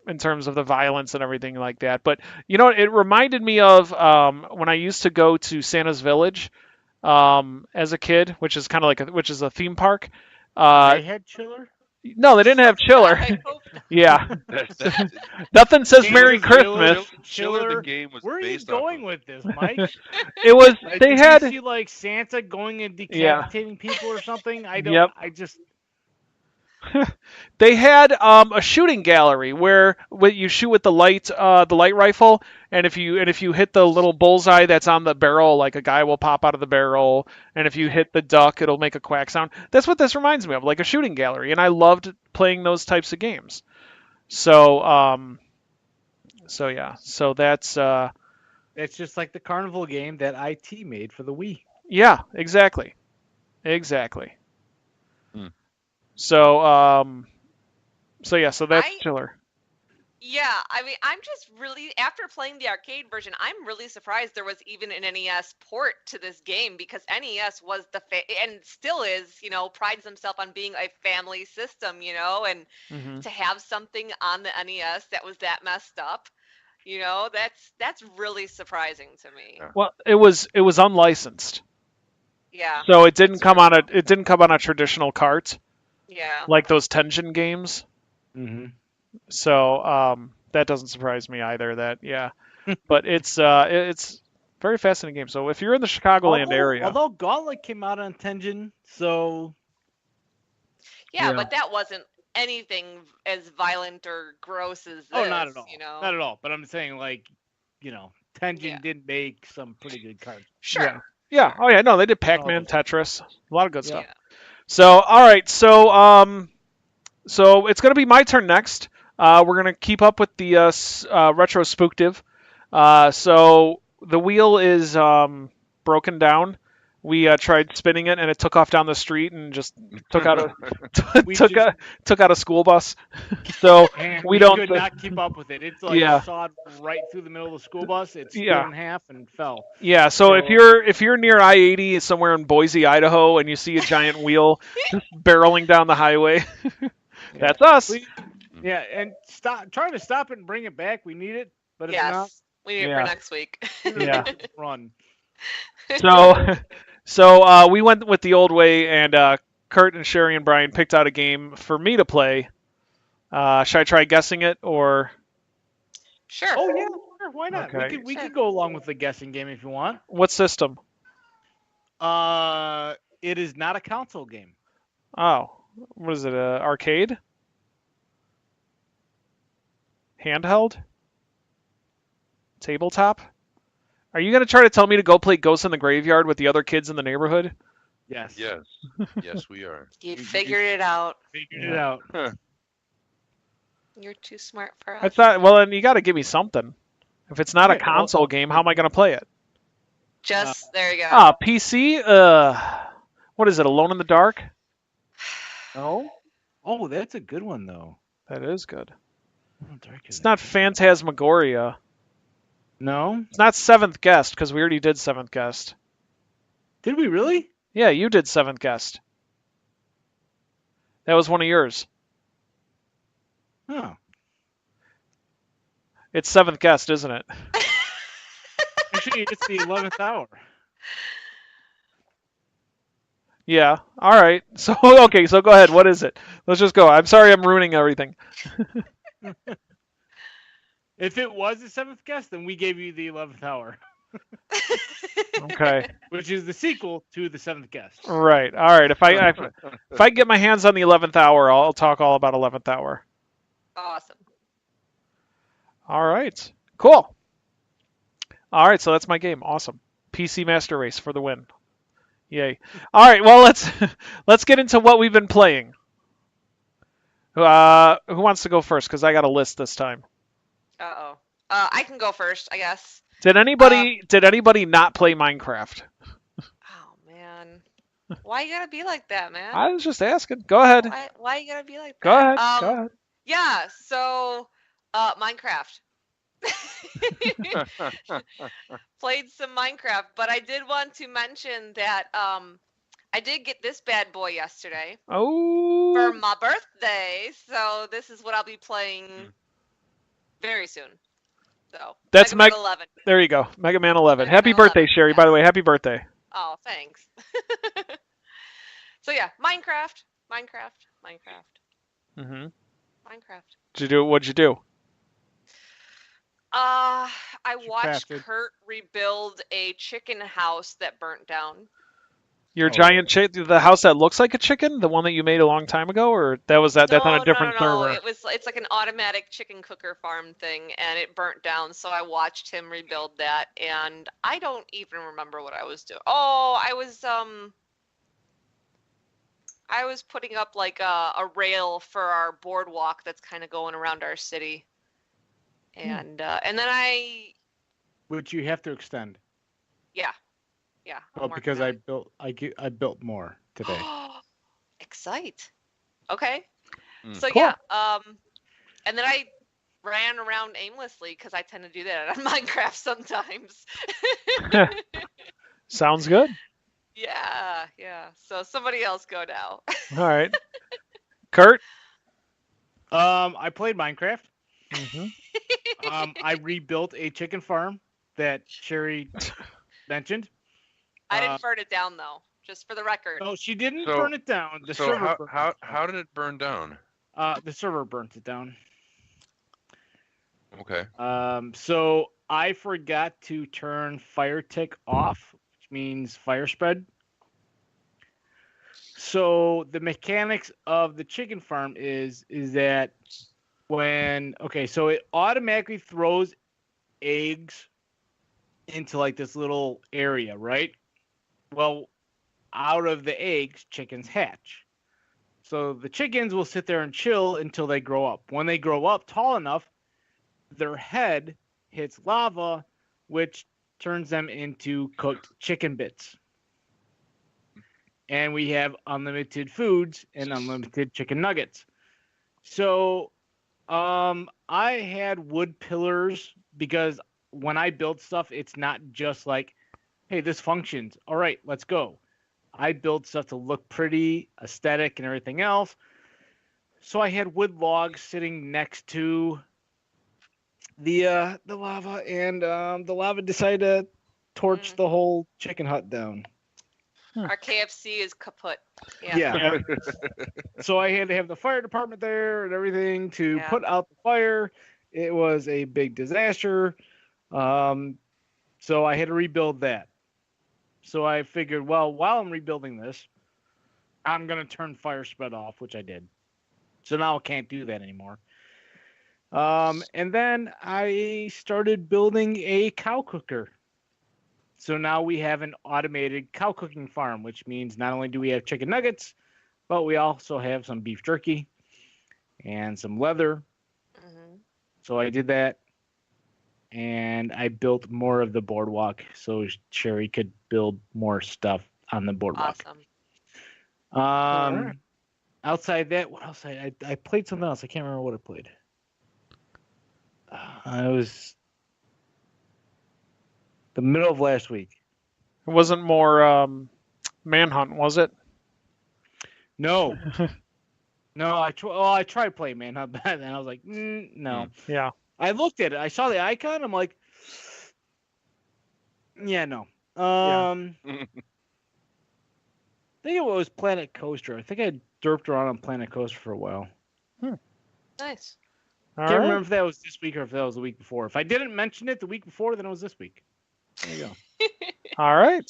In terms of the violence and everything like that. But it reminded me of when I used to go to Santa's Village as a kid, which is kind of which is a theme park. They had Chiller? No, they didn't have Chiller. I hope not. Yeah, nothing says Merry Santa's Christmas. Village, Chiller, the game was Where are you based off going of. with this, Mike? It was Like, they did had you see like Santa going and decapitating people or something? I don't. Yep. I just. they had a shooting gallery where you shoot with the light rifle, and if you hit the little bullseye that's on the barrel, like a guy will pop out of the barrel, and if you hit the duck, it'll make a quack sound. That's what this reminds me of, like a shooting gallery, and I loved playing those types of games. So that's It's just like the carnival game that IT made for the Wii. yeah, exactly. So so that's Chiller. Yeah, I mean, I'm just really, after playing the arcade version, I'm really surprised there was even an NES port to this game, because NES was and still is, prides himself on being a family system, and Mm-hmm. to have something on the NES that was that messed up, that's really surprising to me. Yeah. Well, it was unlicensed, Yeah. so it didn't come on a traditional cart Yeah. like those Tension games. Mm-hmm. So that doesn't surprise me either. But it's very fascinating game. So if you're in the Chicagoland area, Although Gauntlet came out on Tengen, so Yeah, Yeah. but that wasn't anything as violent or gross as this. not at all. Not at all. But I'm saying Tengen Yeah. did make some pretty good cards. Sure. yeah, oh yeah, no, they did Pac-Man, Tetris, a lot of good stuff. Yeah. So all right, so it's gonna be my turn next. We're gonna keep up with the RetroSPOOKtive. So the wheel is broken down. We tried spinning it, and it took off down the street and just took out a school bus. So And we we don't- could not keep up with it. It's like Yeah. sawed right through the middle of the school bus. It split Yeah. in half and fell. yeah. So if you're near I-80 somewhere in Boise, Idaho, and you see a giant wheel just barreling down the highway, that's us. Yeah, and trying to stop it and bring it back. We need it, but if Yes. We need it Yeah. for next week. not, Yeah. just run. So we went with the old way, and Kurt and Sherry and Brian picked out a game for me to play. Should I try guessing it, or Sure. Oh yeah, sure, why not? Okay. We could go along with the guessing game if you want. what system? It is not a console game. Oh, what is it? Arcade? Handheld? Tabletop? Are you gonna try to tell me to go play Ghosts in the Graveyard with the other kids in the neighborhood? Yes. Yes. Yes, we are. You figured it out. Figured it out. You're too smart for I us. thought. Well, then you got to give me something. If it's not a Yeah, well- console game, how am I gonna play it? Just there you go. Ah, PC. What is it? Alone in the Dark? No. Oh, that's a good one though. That is good. Oh, Dark is It's not Phantasmagoria. No. It's not Seventh Guest because we already did Seventh Guest. Did we really? Yeah, you did seventh guest. That was one of yours. Oh. It's seventh guest, isn't it? Actually, it's the 11th hour. Yeah. All right. So okay. So go ahead. What is it? Let's just go. I'm sorry. I'm ruining everything. If it was the 7th guest, then we gave you the 11th hour, Okay. which is the sequel to the 7th guest. Right. All right. If I get my hands on the 11th hour, I'll talk all about 11th hour. Awesome. All right. Cool. All right. So that's my game. Awesome. PC Master Race for the win. Yay. All right. Well, let's get into what we've been playing. Who wants to go first? Because I got a list this time. Uh-oh. I can go first, I guess. Did anybody not play Minecraft? Oh, man. Why you gotta be like that, man? I was just asking. Go ahead. Why you gotta be like that? Go ahead. Go ahead. Yeah, so, Minecraft. Played some Minecraft, but I did want to mention that, I did get this bad boy yesterday for Oh. my birthday, so this is what I'll be playing very soon. So That's Mega Man 11. There you go. Mega Man 11. Mega Happy Man birthday, 11, Sherry. By the way, happy birthday. Oh, thanks. So yeah, Minecraft. Mm-hmm. Minecraft. What'd you do? I watched crafted. Kurt rebuild a chicken house that burnt down. Your Oh. giant the house that looks like a chicken, the one that you made a long time ago, or that's on a different server? It's like an automatic chicken cooker farm thing, and it burnt down. So I watched him rebuild that, and I don't even remember what I was doing. Oh, I was putting up like a rail for our boardwalk that's kind of going around our city, and then Which you have to extend. yeah. Oh, I'm working because on I built more today. Excite. Okay. So Cool. yeah, and then I ran around aimlessly because I tend to do that on Minecraft sometimes. Sounds good. Yeah. So somebody else go now. All right. Kurt? I played Minecraft. Mm-hmm. I rebuilt a chicken farm that Sherry mentioned. I didn't burn it down though, just for the record. No, she didn't So- burn it down. The So server how did it burn down? the server burnt it down. Okay. So I forgot to turn fire tick off, which means fire spread. So the mechanics of the chicken farm is that so it automatically throws eggs into like this little area, right? Well, out of the eggs, chickens hatch. So the chickens will sit there and chill until they grow up. When they grow up tall enough, their head hits lava, which turns them into cooked chicken bits. And we have unlimited foods and unlimited chicken nuggets. So I had wood pillars because when I build stuff, it's not just like, hey, this functions. All right, let's go. I build stuff to look pretty, aesthetic, and everything else. So I had wood logs sitting next to the lava, and the lava decided to torch the whole chicken hut down. Our KFC is kaput. Yeah. So I had to have the fire department there and everything to put out the fire. It was a big disaster. So I had to rebuild that. So I figured, well, while I'm rebuilding this, I'm going to turn fire spread off, which I did. So now I can't do that anymore. And then I started building a cow cooker. So now we have an automated cow cooking farm, which means not only do we have chicken nuggets, but we also have some beef jerky and some leather. Mm-hmm. So I did that. And I built more of the boardwalk so Sherry could build more stuff on the boardwalk. Awesome. Outside that, what else? I played something else. I can't remember what I played. It was the middle of last week. It wasn't more Manhunt, was it? No. No, I tried playing Manhunt back then. I was like, no. Yeah. I looked at it. I saw the icon. I'm like, yeah, no. I think it was Planet Coaster. I think I derped around on Planet Coaster for a while. Nice. All Can't right. remember if that was this week or if that was the week before. If I didn't mention it the week before, then it was this week. There you go. All right.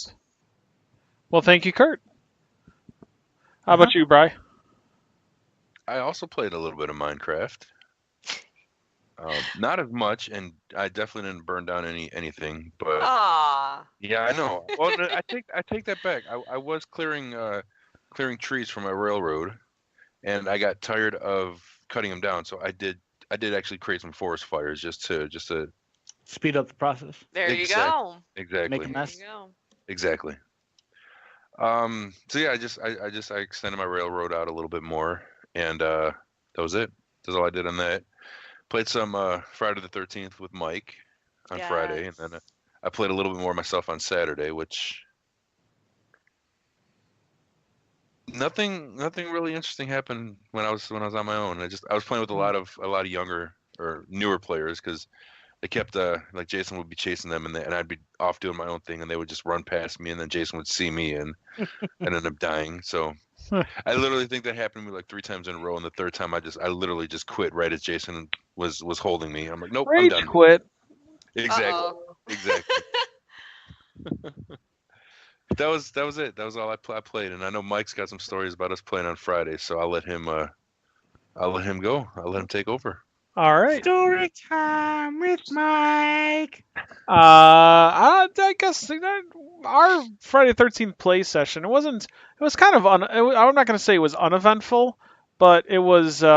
Well, thank you, Kurt. How about you, Bri? I also played a little bit of Minecraft. Not as much, and I definitely didn't burn down anything. But Ah. yeah, I know. Well, no, I take that back. I was clearing trees for my railroad, and I got tired of cutting them down. So I did actually create some forest fires just to Speed up the process. There you go. exactly Make a There mess. you go. exactly. So yeah, I extended my railroad out a little bit more, and that was it. That's all I did on that. Played some Friday the 13th with Mike on Friday, and then I played a little bit more myself on Saturday, which nothing really interesting happened when I was on my own. I was playing with a lot of younger or newer players because they kept like Jason would be chasing them, and I'd be off doing my own thing, and they would just run past me, and then Jason would see me and end up dying. So I literally think that happened to me like 3 times in a row, and the third time I literally just quit right as Jason was holding me. I'm like, nope, I'm Rage done. quit. Exactly. Uh-oh. Exactly. That was it. That was all I played, and I know Mike's got some stories about us playing on Friday, so I'll let him go. I'll let him take over. All right. Story time with Mike. I guess our Friday 13th play session. It was kind of I'm not going to say it was uneventful, but it was it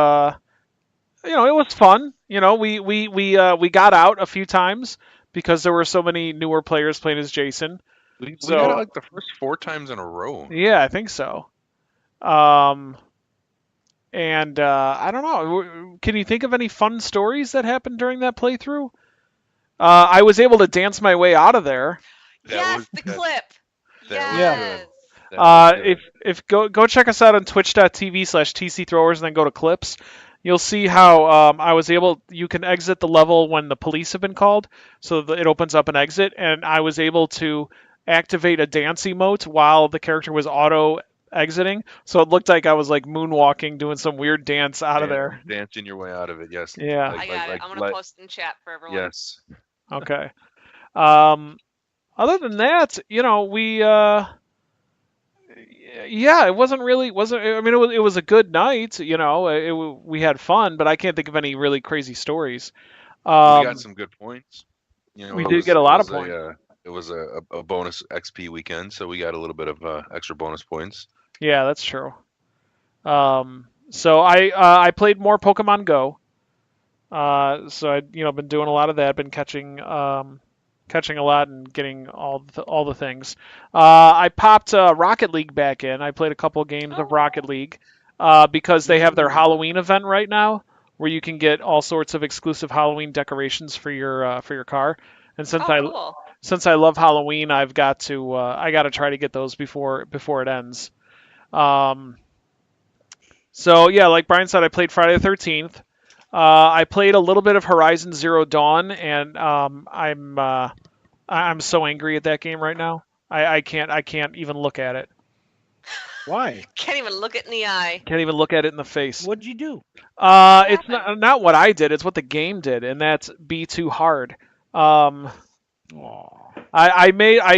was fun. We got out a few times because there were so many newer players playing as Jason. We So- got it like the first 4 times in a row. Yeah, I think so. And I don't know. Can you think of any fun stories that happened during that playthrough? I was able to dance my way out of there. Yes, the clip. that was Yes. good. That was good. If go check us out on twitch.tv/tcthrowers and then go to clips. You'll see how you can exit the level when the police have been called, so it opens up an exit, and I was able to activate a dance emote while the character was auto exiting, so it looked like I was like moonwalking, doing some weird dance out of there. Dancing your way out of it, yes. Yeah. I got it. I'm gonna post in chat for everyone. Yes. Okay. Other than that, we it wasn't. I mean, it was a good night. We had fun, but I can't think of any really crazy stories. We got some good points. We did get a lot of points. It was a bonus XP weekend, so we got a little bit of extra bonus points. Yeah, that's true. So I played more Pokemon Go. So I've been doing a lot of that. Been catching a lot and getting all the things. I popped Rocket League back in. I played a couple of games of Rocket League because they have their Halloween event right now, where you can get all sorts of exclusive Halloween decorations for your car. And since I love Halloween, I've got to try to get those before it ends. So yeah, like Brian said, I played Friday the 13th. I played a little bit of Horizon Zero Dawn, and I'm so angry at that game right now. I can't even look at it. Why? Can't even look it in the eye. Can't even look at it in the face. What'd you do? It's not what I did. It's what the game did, and that's be too hard. I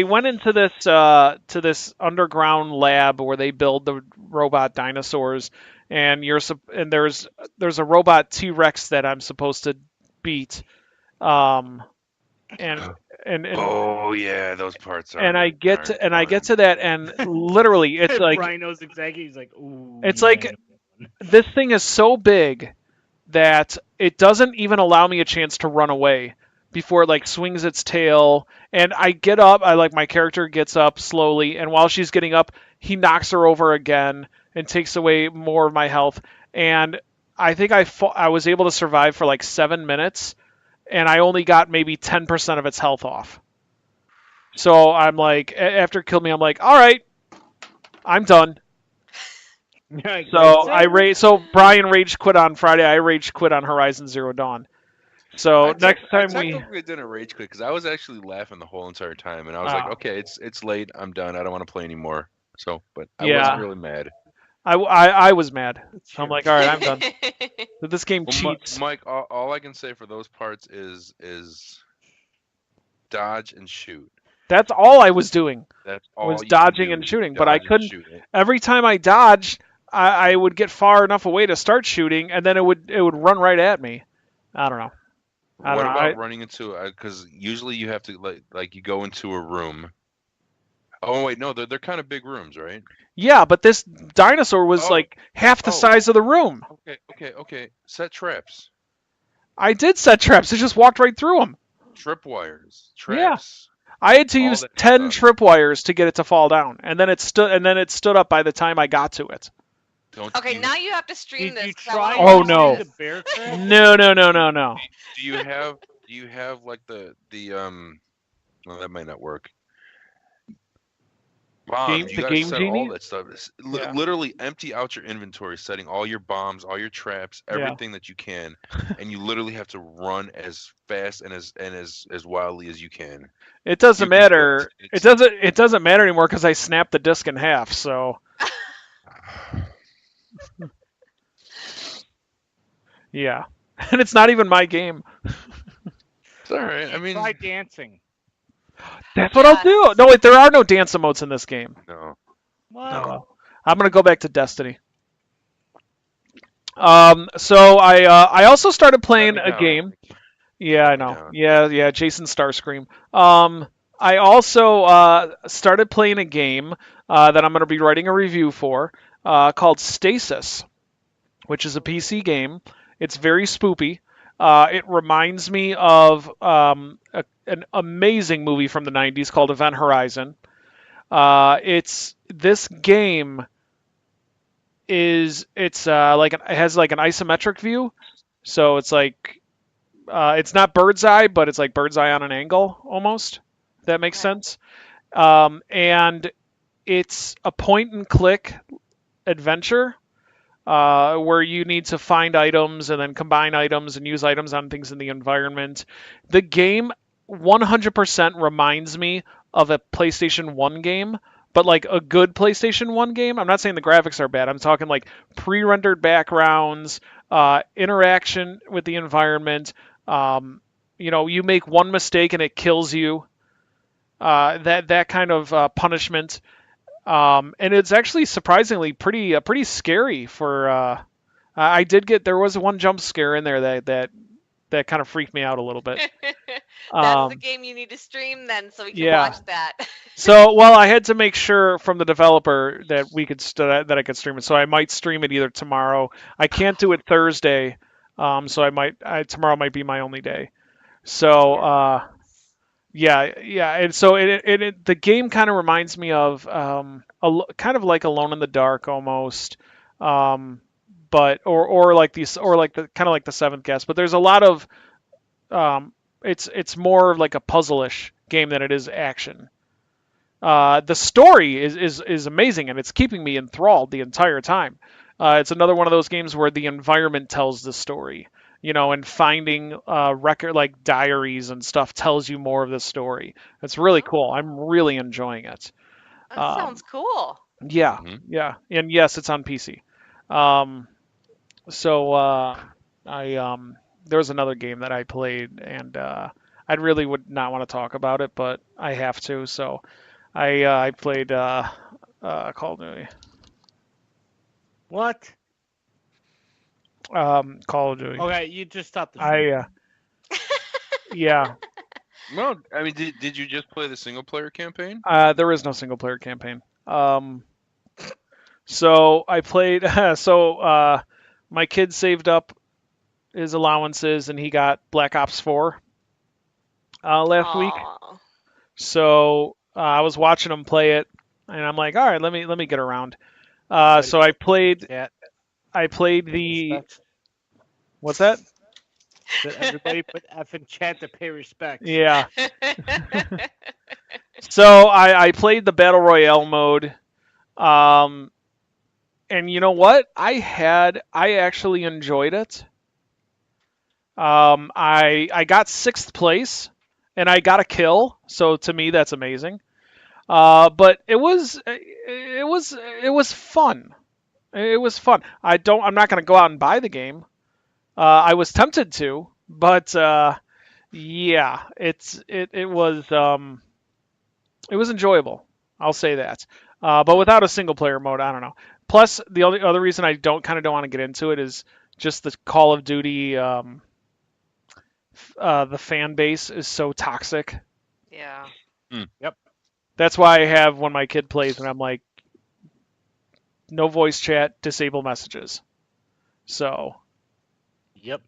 went into this underground lab where they build the robot dinosaurs, and there's a robot T-Rex that I'm supposed to beat, and Oh yeah, those parts are. and I get to that, and literally it's like Brian knows exactly. He's like, ooh. It's like- this thing is so big that it doesn't even allow me a chance to run away before it like swings its tail. And I get up, my character gets up slowly, and while she's getting up, he knocks her over again and takes away more of my health. And I think I was able to survive for like 7 minutes, and I only got maybe 10% of its health off. So I'm like, after it killed me, I'm like, all right, I'm done. So Brian rage quit on Friday. I rage quit on Horizon Zero Dawn. So next time I technically didn't rage quit because I was actually laughing the whole entire time, and I was like, okay, it's late. I'm done. I don't want to play anymore. So, but I wasn't really mad. I was mad. So I'm like, all right, I'm done. But this game cheats. Mike, all I can say for those parts is dodge and shoot. That's all I was doing. That's all was dodging and shooting, but I couldn't. Shoot. Every time I dodged, I would get far enough away to start shooting, and then it would run right at me. I don't know. What about running into? Because usually you have to like you go into a room. Oh wait, no, they're kind of big rooms, right? Yeah, but this dinosaur was like half the size of the room. Okay. Set traps. I did set traps. I just walked right through them. Tripwires. Traps. Yeah. I had to use 10 tripwires to get it to fall down, and then it stood up by the time I got to it. Now you have to stream this. Oh no. No. Do you have like the well, that might not work. Bombs. You gotta set all that stuff. Literally empty out your inventory, setting all your bombs, all your traps, everything that you can, and you literally have to run as fast and as wildly as you can. It doesn't matter. It doesn't matter anymore because I snapped the disc in half. So. Yeah, and it's not even my game. It's all right. I mean, try dancing. That's what I'll do. No, wait, there are no dance emotes in this game. No. What? No. I'm gonna go back to Destiny. So I also started playing a game. Yeah, I know. Yeah. Jason Starscream. I also started playing a game that I'm gonna be writing a review for called Stasis, which is a PC game. It's very spoopy. It reminds me of an amazing movie from the 90s called Event Horizon. This game it has like an isometric view, so it's like it's not bird's eye, but it's like bird's eye on an angle almost. If that makes sense. And it's a point and click adventure. Where you need to find items and then combine items and use items on things in the environment. The game 100% reminds me of a PlayStation 1 game, but like a good PlayStation 1 game. I'm not saying the graphics are bad. I'm talking like pre-rendered backgrounds, interaction with the environment. You make one mistake and it kills you. That kind of punishment. And it's actually surprisingly pretty scary for. There was one jump scare in there that kind of freaked me out a little bit. That's the game you need to stream then, so we can watch that. So, I had to make sure from the developer that that I could stream it. So I might stream it either tomorrow. I can't do it Thursday, so tomorrow might be my only day. So. Yeah, and so the game kind of reminds me of kind of like Alone in the Dark almost, but or like the kind of like the Seventh Guest. But there's a lot of it's more like a puzzle-ish game than it is action. The story is amazing and it's keeping me enthralled the entire time. It's another one of those games where the environment tells the story. And finding record like diaries and stuff tells you more of the story. It's really cool. I'm really enjoying it. That sounds cool. Yeah, and yes, it's on PC. There was another game that I played, and I really would not want to talk about it, but I have to. So I played Call of Duty. What? Call of Duty. Okay, you just stopped the yeah. No, I mean, did you just play the single player campaign? There is no single player campaign. So I played. My kid saved up his allowances and he got Black Ops 4 last week. So I was watching him play it, and I'm like, all right, let me get around. So I played. I played the. What's that? Everybody put F in chat to pay respect. Yeah. So I played the Battle Royale mode. And you know what? I actually enjoyed it. I got 6th place, and I got a kill. So to me, that's amazing. But it was fun. It was fun. I'm not gonna go out and buy the game. I was tempted to, but yeah, it was enjoyable. I'll say that. But without a single player mode, I don't know. Plus, the only other reason I don't want to get into it is just the Call of Duty. The fan base is so toxic. Yeah. Yep. That's why I have when my kid plays, and I'm like, no voice chat, disable messages. So. Yep.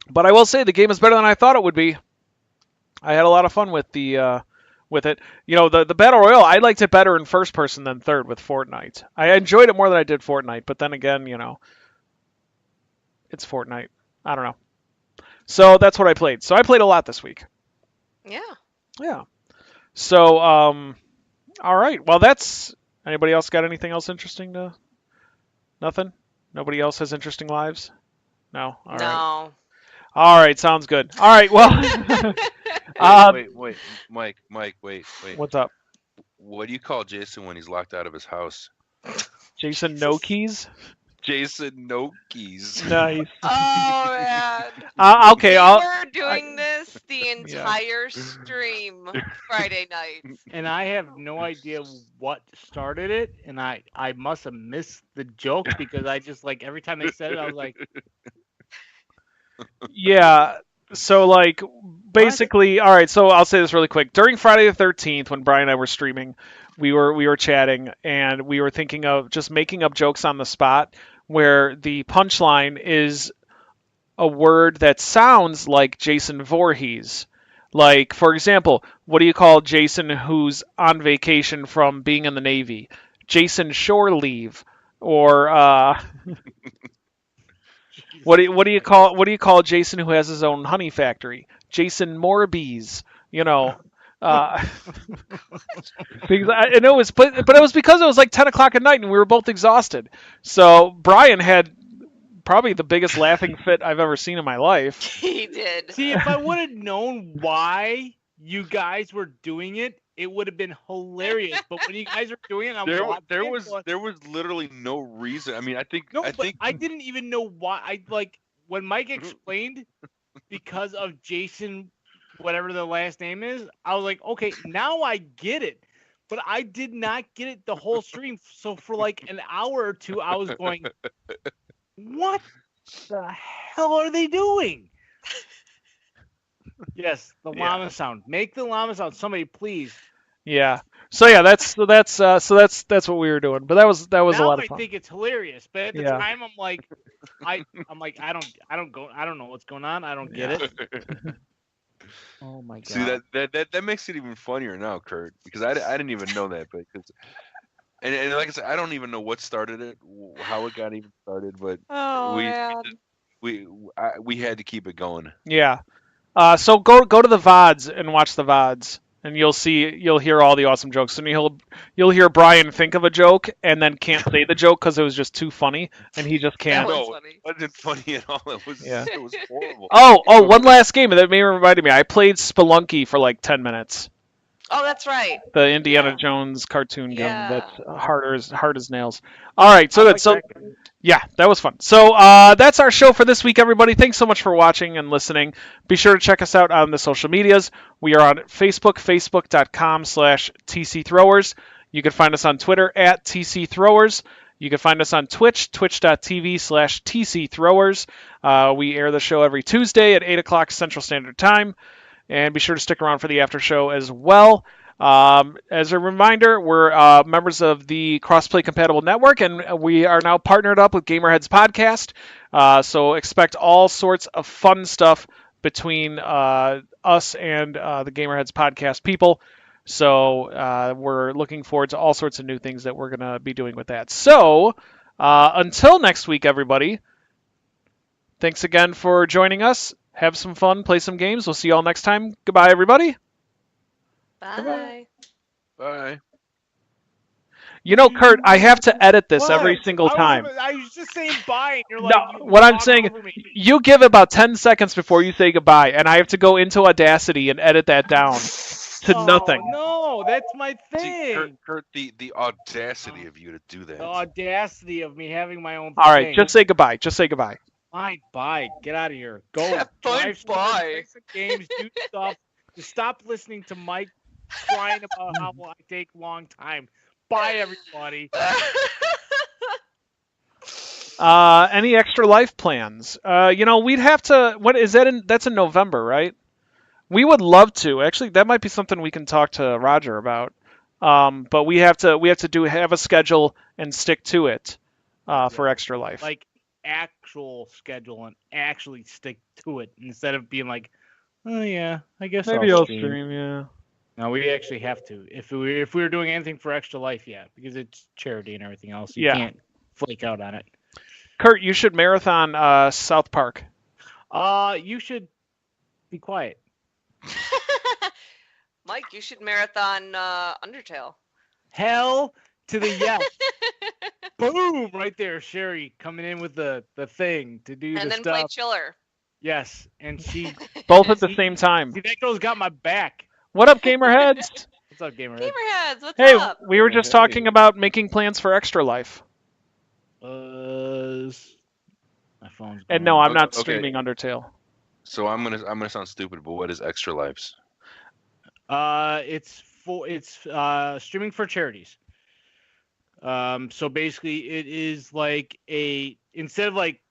But I will say the game is better than I thought it would be. I had a lot of fun with it. You know, the Battle Royale, I liked it better in first person than third with Fortnite. I enjoyed it more than I did Fortnite, but then again, you know, it's Fortnite. I don't know. So that's what I played. So I played a lot this week. Yeah. Yeah. So, all right. Well, anybody else got anything else interesting to? Nothing? Nobody else has interesting lives? No? All right. No. All right. Sounds good. All right. Well. Wait, Mike, wait. What's up? What do you call Jason when he's locked out of his house? Jason No Keys? Jason No Keys. Nice. Oh man. Okay. We were doing this the entire stream Friday night. And I have no idea what started it, and I must have missed the joke because I just like every time they said it, I was like, yeah. So like basically, all right. So I'll say this really quick. During Friday the 13th, when Brian and I were streaming, we were chatting, and we were thinking of just making up jokes on the spot, where the punchline is a word that sounds like Jason Voorhees. Like, for example, what do you call Jason who's on vacation from being in the Navy? Jason Shore Leave, or what do you call Jason who has his own honey factory? Jason Morbies. You know. And it was, but it was because it was like 10 o'clock at night and we were both exhausted. So Brian had probably the biggest laughing fit I've ever seen in my life. He did. see, if I would have known why you guys were doing it, it would have been hilarious. But when you guys are doing it, there was literally no reason. I mean, I didn't even know why. I like when Mike explained because of Jason, whatever the last name is. I was like, okay, now I get it. But I did not get it the whole stream. So for like an hour or two, I was going, what the hell are they doing? Yes, the llama sound. Make the llama sound. Somebody, please. Yeah. So yeah, that's what we were doing. But that was a lot of fun. I think it's hilarious, but at the time, I'm like, I don't know what's going on. I don't get it. Oh my god. See that makes it even funnier now, Kurt, because I didn't even know that, but and like I said, I don't even know what started it, how it got even started, but we had to keep it going. Yeah. So go to the VODs and watch the VODs, and you'll hear all the awesome jokes. And you'll hear Brian think of a joke and then can't say the joke because it was just too funny, and he just can't. No, it wasn't funny at all. It was horrible. Oh, one last game that reminded me. I played Spelunky for like 10 minutes. Oh, that's right. The Indiana Jones cartoon game that's hard as nails. All right, so good. So yeah, that was fun. So that's our show for this week, everybody. Thanks so much for watching and listening. Be sure to check us out on the social medias. We are on Facebook, facebook.com/TCThrowers. You can find us on Twitter @TCThrowers. You can find us on Twitch, twitch.tv/TCThrowers. We air the show every Tuesday at 8 o'clock Central Standard Time. And be sure to stick around for the after show as well. As a reminder, we're members of the Crossplay Compatible Network, and we are now partnered up with GamerHeads Podcast. So expect all sorts of fun stuff between us and the GamerHeads Podcast people. So we're looking forward to all sorts of new things that we're going to be doing with that. So until next week, everybody, thanks again for joining us. Have some fun, play some games. We'll see you all next time. Goodbye, everybody. Bye. Bye. You know, Kurt, I have to edit this every What? single time. I was just saying bye, and you're No, like, you what I'm talk saying, over me. you give about 10 seconds before you say goodbye, and I have to go into Audacity and edit that down to nothing. No, that's my See, thing. Kurt, the audacity of you to do The that. audacity of me having my own All right, thing. just say goodbye. Just say goodbye. Fine, bye. Get out of here. Go. Fine, Drive somewhere, bye. play some games, do stuff. Just stop listening to Mike crying about how I take a long time. Bye, everybody. Any extra life plans? We'd have to. What is that? That's in November, right? We would love to. Actually, that might be something we can talk to Roger about. But we have to have a schedule and stick to it for extra life. Like actual schedule and actually stick to it instead of being like, oh yeah, I guess Maybe I'll I'll stream. stream. Yeah. No, we actually have to. If we were doing anything for extra life, yeah, because it's charity and everything else. You Yeah. can't flake out on it. Kurt, you should marathon South Park. You should be quiet. Mike, you should marathon Undertale. Hell to the yes. Boom! Right there, Sherry coming in with the thing to do And the then play stuff. Chiller. Yes, and she. Both at the same time. See, that girl's got my back. What up, GamerHeads? What's up, gamer? GamerHeads, what's Hey, up? we were just talking about making plans for extra life. My phone's. And no, I'm not Okay. streaming Undertale. So I'm gonna sound stupid, but what is Extra Lives? It's streaming for charities. So basically, it is like instead of like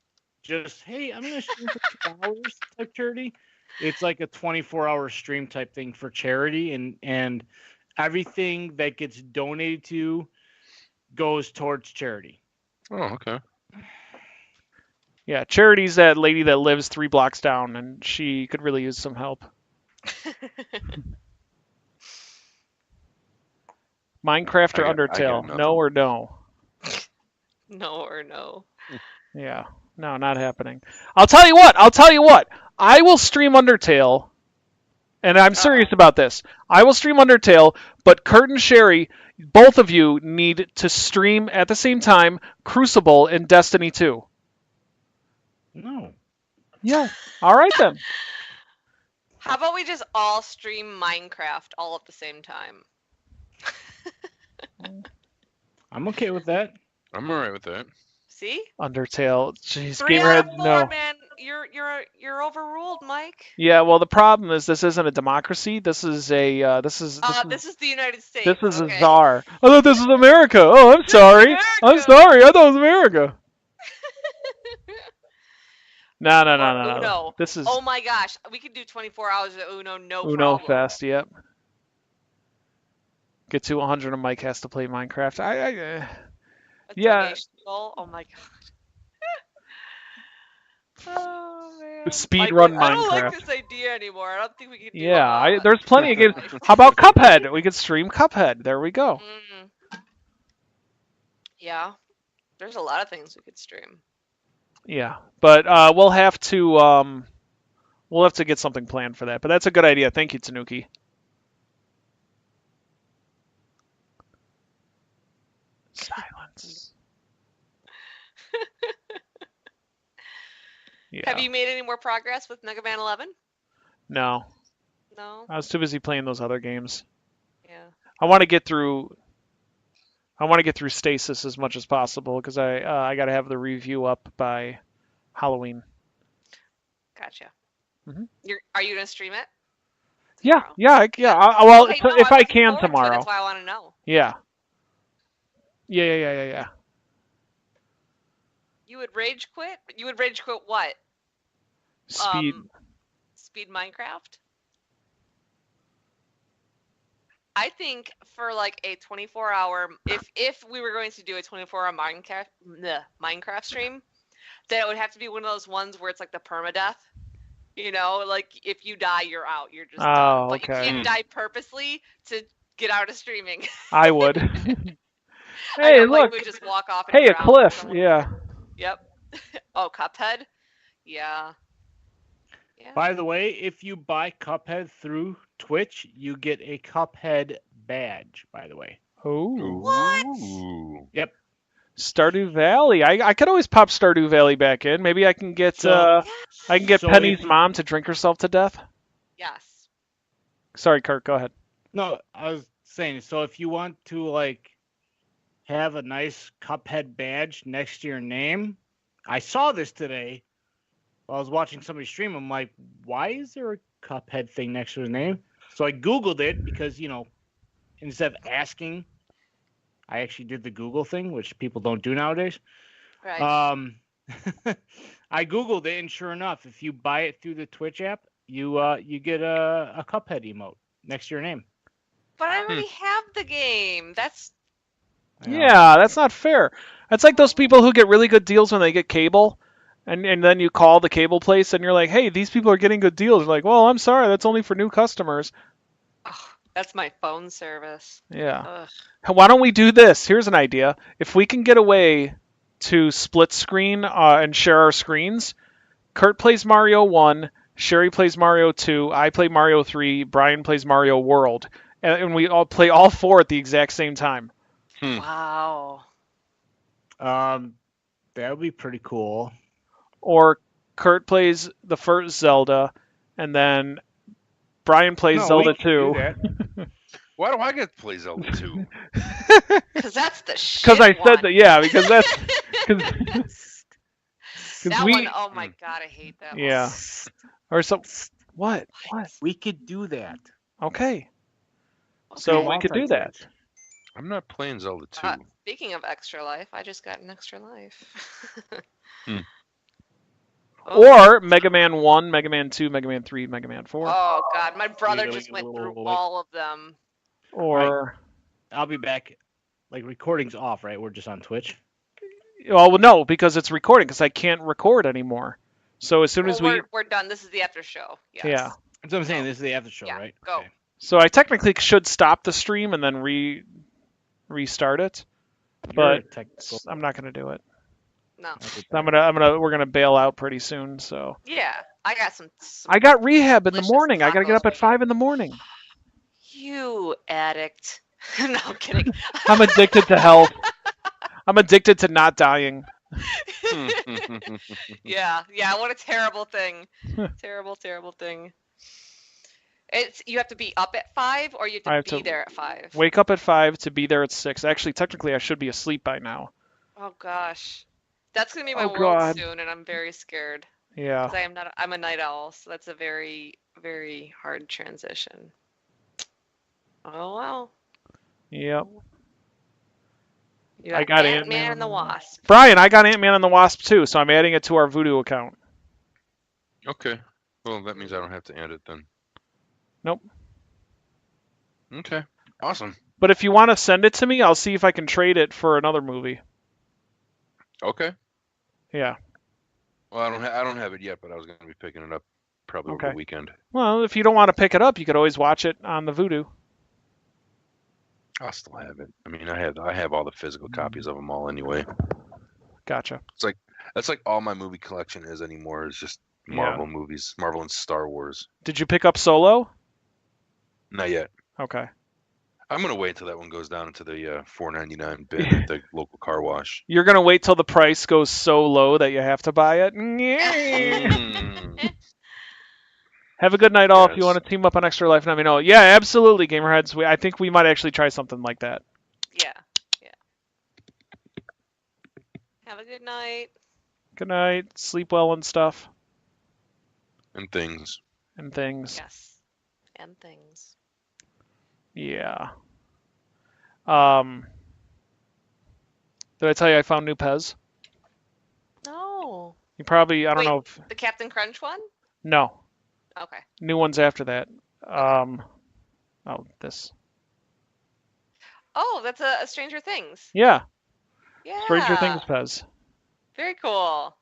just hey, I'm gonna stream for 2 hours type charity. It's like a 24-hour stream type thing for charity, and everything that gets donated to goes towards charity. Oh, okay. Yeah, Charity's that lady that lives 3 blocks down, and she could really use some help. Minecraft or I got Undertale? nothing. No or no? No or no. Yeah, no, not happening. I'll tell you what. I will stream Undertale, and I'm serious about this. I will stream Undertale, but Kurt and Sherry, both of you need to stream at the same time Crucible and Destiny 2. No. Yeah. All right then. How about we just all stream Minecraft all at the same time? I'm okay with that. I'm alright with that. See? Undertale. Jeez, 3 out of GamerHeads, 4, no. man. You're overruled, Mike. Yeah, well, the problem is this isn't a democracy. This is a This is the United States. this is okay. a czar. I thought this was America. Oh, I'm sorry. I'm America. sorry. I thought it was America. No. Or Uno. This is Oh my gosh, we could do 24 hours of Uno, no Uno problem. Fest. Yep. Get to 100 and Mike has to play Minecraft. A yeah. donation goal? Oh my god. Oh man. Speed Mike, run I don't like Minecraft. this idea anymore. I don't think we can do Yeah, there's plenty of games. How about Cuphead? We could stream Cuphead. There we go. Yeah. There's a lot of things we could stream. Yeah, but we'll have to get something planned for that. But that's a good idea. Thank you, Tanuki. Silence. Yeah. Have you made any more progress with Mega Man 11? No, No? I was too busy playing those other games. Yeah. I want to get through Stasis as much as possible because I got to have the review up by Halloween. Gotcha. Mhm. Are you gonna stream it? Yeah, tomorrow? yeah. Well, Okay, so no, if I'm I looking can forward to it, tomorrow. That's why I want to know. Yeah. Yeah. You would rage quit? You would rage quit what? Speed. Speed Minecraft? I think for like a 24-hour, if we were going to do a 24-hour Minecraft stream, then it would have to be one of those ones where it's like the permadeath. You know, like if you die, you're out. You're just done. But okay. you can't die purposely to get out of streaming. I would. I Hey, know, look. Mike would just walk off. And Hey, a drown cliff. someone. Yeah. Yep. Oh, Cuphead. Yeah. Yeah. By the way, if you buy Cuphead through Twitch, you get a Cuphead badge, by the way. Oh. What? Ooh. Yep. Stardew Valley. I could always pop Stardew Valley back in. Maybe I can get So- So Penny's if- mom to drink herself to death. Yes. Sorry, Kurt. Go ahead. No, I was saying, so if you want to like have a nice Cuphead badge next to your name, I saw this today. While I was watching somebody stream. I'm like, why is there a Cuphead thing next to his name? So I Googled it because, instead of asking, I actually did the Google thing, which people don't do nowadays. Right. I Googled it, and sure enough, if you buy it through the Twitch app, you get a Cuphead emote next to your name. But I already have the game. That's I know. Yeah, that's not fair. That's like those people who get really good deals when they get cable, and then you call the cable place and you're like, hey, these people are getting good deals. They're like, well, I'm sorry, that's only for new customers. that's my phone service. Yeah. Ugh. Why don't we do this? Here's an idea. If we can get away to split screen and share our screens, Kurt plays Mario 1, Sherry plays Mario 2, I play Mario 3, Brian plays Mario World, and we all play all four at the exact same time. Wow. That would be pretty cool. Or Kurt plays the first Zelda, and then Brian plays No, Zelda we can do 2. that. Why do I get to play Zelda 2? Because that's the shit. Because I said one. that, yeah, because that's... that we- one, oh my god, I hate that Yeah. one. Or some... What? What? We could do that. Okay. So Okay. we could do that. I'm not playing Zelda 2. Speaking of extra life, I just got an extra life. Hmm. Oh. Or Mega Man 1, Mega Man 2, Mega Man 3, Mega Man 4. Oh god, my brother Wait, just wait, went wait, through wait, wait. all of them. Or... I'll be back. Like, recording's off, right? We're just on Twitch. Well, no, because it's recording, because I can't record anymore. So as soon as Well, we're done. This is the after show. Yes. Yeah. That's what I'm saying. This is the after show, Yeah, right? go. Okay. So I technically should stop the stream and then restart it, You're but a technical- I'm not going to do it. No. We're gonna bail out pretty soon. So Yeah, I got some. I got rehab in the delicious morning. I got to get tacos up at waiting. 5 in the morning. You addict. No, I'm kidding. I'm addicted to health. I'm addicted to not dying. Yeah, what a terrible thing. Terrible thing. You have to be up at 5 or you I have have to be to there at 5. Wake up at 5 to be there at 6. Actually, technically, I should be asleep by now. Oh gosh. That's gonna be my Oh, world God. soon and I'm very scared. Yeah. 'Cause I'm a night owl, so that's a very, very hard transition. Oh well. Yep. You I got Ant-Man Ant-Man. and the Wasp. Brian, I got Ant-Man and the Wasp too, so I'm adding it to our Voodoo account. Okay. Well, that means I don't have to add it then. Nope. Okay. Awesome. But if you want to send it to me, I'll see if I can trade it for another movie. Okay. Yeah. Well, I don't have it yet, but I was going to be picking it up probably over Okay. the weekend. Well, if you don't want to pick it up, you could always watch it on the Voodoo. I'll still have it. I mean, I have all the physical copies of them all anyway. Gotcha. That's like all my movie collection is anymore. Is just Marvel movies, Marvel and Star Wars. Did you pick up Solo? Not yet. Okay. I'm gonna wait until that one goes down into the $4.99 bin at the local car wash. You're going to wait till the price goes so low that you have to buy it? Mm. Have a good night, all. If you Yes. want to team up on Extra Life, let me know. Yeah, absolutely, Gamerheads. I think we might actually try something like that. Yeah. Have a good night. Good night. Sleep well and stuff And things. and things. Yes. And things. Yeah. Did I tell you I found new Pez? No. You probably, I don't Wait. know if, The Captain Crunch one? no. Okay. New ones after that. This. Oh, that's a Stranger Things. Yeah. Yeah. Stranger Things Pez. Very cool.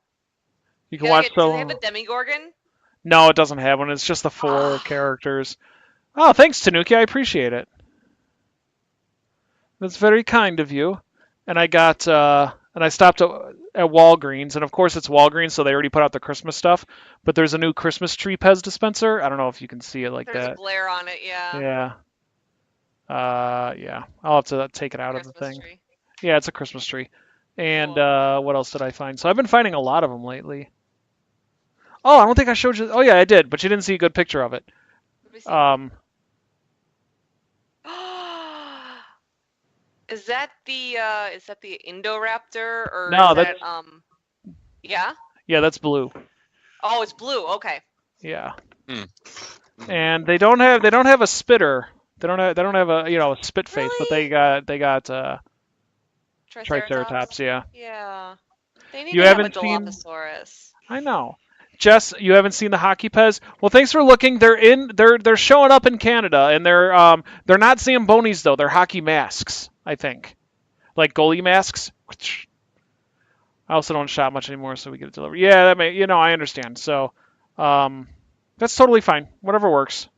You can Can I watch get, do they the. have a Demigorgon? No, it doesn't have one. It's just the 4 characters. Oh, thanks, Tanuki. I appreciate it. That's very kind of you. And I got, and I stopped at Walgreens, and of course it's Walgreens, so they already put out the Christmas stuff. But there's a new Christmas tree Pez dispenser. I don't know if you can see it like There's a that. glare on it, yeah. Yeah. Yeah, I'll have to take it out of the Christmas thing. tree. Yeah, it's a Christmas tree. And Cool. what else did I find? So I've been finding a lot of them lately. Oh, I don't think I showed you. Oh yeah, I did, but you didn't see a good picture of it. Let me see. Um, Is that the Indoraptor or No, is that that's- yeah? yeah, that's blue. Oh, it's blue. Okay. Yeah. Hmm. And they don't have a spitter. They don't have a a spit face, but Really? they got Triceratops. Yeah. Yeah. They need You to have a haven't seen- Dilophosaurus. I know. Jess, you haven't seen the hockey Pez? Well, thanks for looking. They're showing up in Canada, and they're not Zambonis though. They're hockey masks, I think, like goalie masks. I also don't shop much anymore, so we get it delivered. Yeah, that may I understand. So, that's totally fine. Whatever works.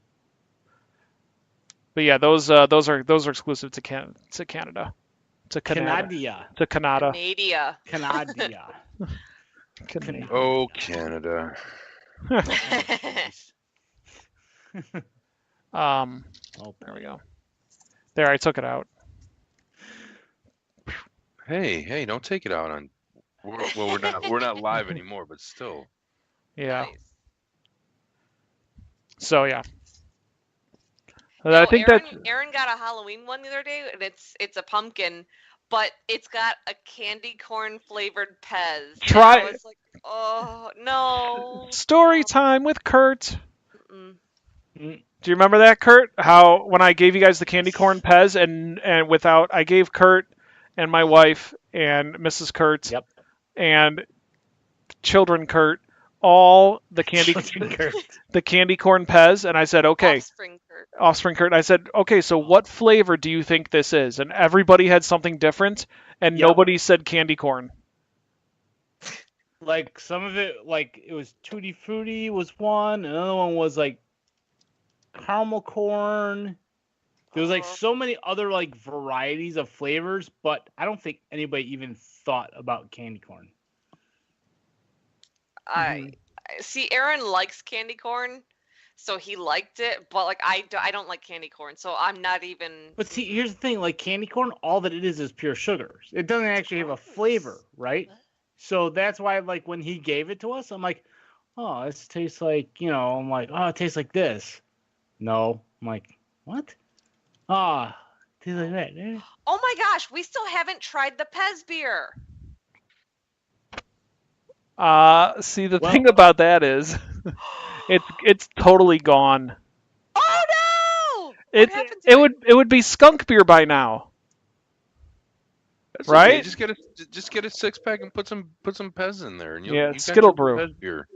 But yeah, those are exclusive to Canada. To Canada. To Canada. To Canada. Canadia. Canadia. Canada. Oh, Canada. Oh, There we go. There, I took it out. Hey, don't take it out on. We're not live anymore, but still. Yeah. Nice. So yeah. No, I think Aaron got a Halloween one the other day, and it's a pumpkin, but it's got a candy corn flavored Pez. Try- And I was like, oh no. story time with Kurt. Mm-mm. Do you remember that, Kurt? How when I gave you guys the candy corn Pez and without I gave Kurt and my wife and Mrs. Kurt Yep. and children Kurt all the candy Kurt. the candy corn Pez, and I said, okay, offspring Kurt. I said, okay, so what flavor do you think this is? And everybody had something different, and Yep. nobody said candy corn. Like some of it, like it was Tutti Frutti was one. Another one was like caramel corn. There was like so many other like varieties of flavors, but I don't think anybody even thought about candy corn. I see. Aaron likes candy corn, so he liked it. But like I don't like candy corn, so I'm not even. But see, here's the thing: like candy corn, all that it is pure sugar. It doesn't actually have a flavor, right? So that's why, like, when he gave it to us, I'm like, oh, this tastes like, I'm like, oh, it tastes like this. No, I'm like, what? Ah, tastes like that. Eh. Oh my gosh, we still haven't tried the Pez beer. See, the thing about that is, it's totally gone. Oh no! It would be skunk beer by now. That's Right? Okay. Just get a 6-pack and put some Pez in there, and you got Skittle your Brew. Pez beer.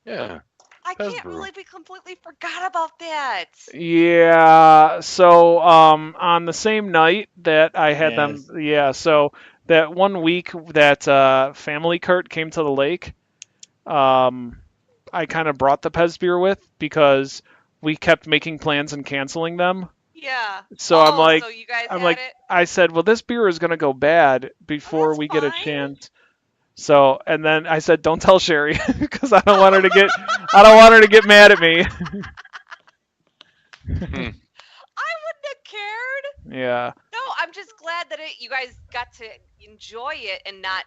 Yeah. I Pez can't brew. believe we completely forgot about that. Yeah. So on the same night that I had Yes. them, so that one week that family Kurt came to the lake, I kind of brought the Pez beer with because we kept making plans and canceling them. Yeah. So I'm like, so you guys I'm had like, it? I said, well, this beer is gonna go bad before that's we get a fine. chance. So, and then I said, don't tell Sherry because I don't want her to get, I don't want her to get mad at me. I wouldn't have cared. Yeah. No, I'm just glad that you guys got to enjoy it and not,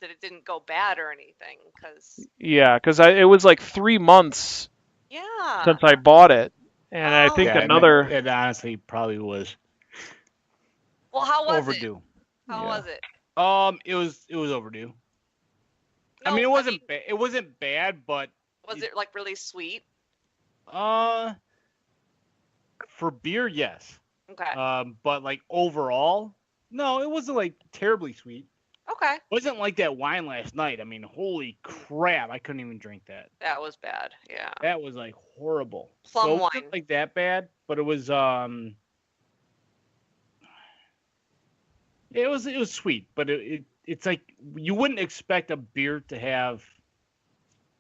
that it didn't go bad or anything. Yeah, because it was like 3 months Yeah. since I bought it, and I think Yeah, another. It honestly probably was Well, how was overdue. it? How was it? It was overdue. I No, mean, it wasn't it wasn't bad, but Was it like really sweet? for beer, yes. Okay. But like overall, no, it wasn't like terribly sweet. Okay. It wasn't like that wine last night. I mean, holy crap, I couldn't even drink that. That was bad. Yeah. That was like horrible. Plum So it wine. wasn't like that bad, but it was it was sweet, but it's like you wouldn't expect a beer to have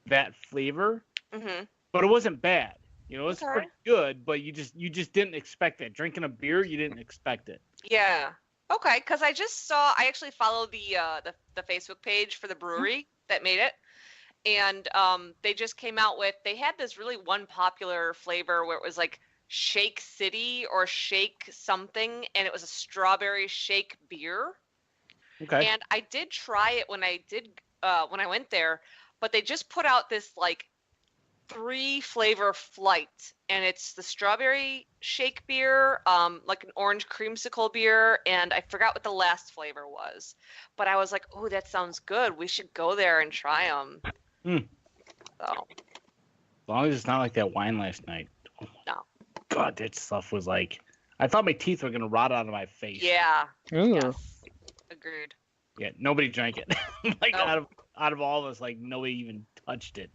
that flavor, Mhm. but it wasn't bad. It was Okay. pretty good, but you just didn't expect it. Drinking a beer, you didn't expect it. Yeah. Okay, because I actually followed the Facebook page for the brewery that made it, and they just came out with, they had this really one popular flavor where it was like Shake City or Shake something, and it was a strawberry shake beer. Okay. And I did try it when I went there, but they just put out this like 3-flavor flight, and it's the strawberry shake beer, like an orange creamsicle beer, and I forgot what the last flavor was. But I was like, oh, that sounds good. We should go there and try them. So. As long as it's not like that wine last night. No. God, that stuff was like, I thought my teeth were gonna rot out of my face. Yeah. Ooh. Yes. Agreed. Yeah, nobody drank it. Like Nope. out of all of us, like nobody even touched it.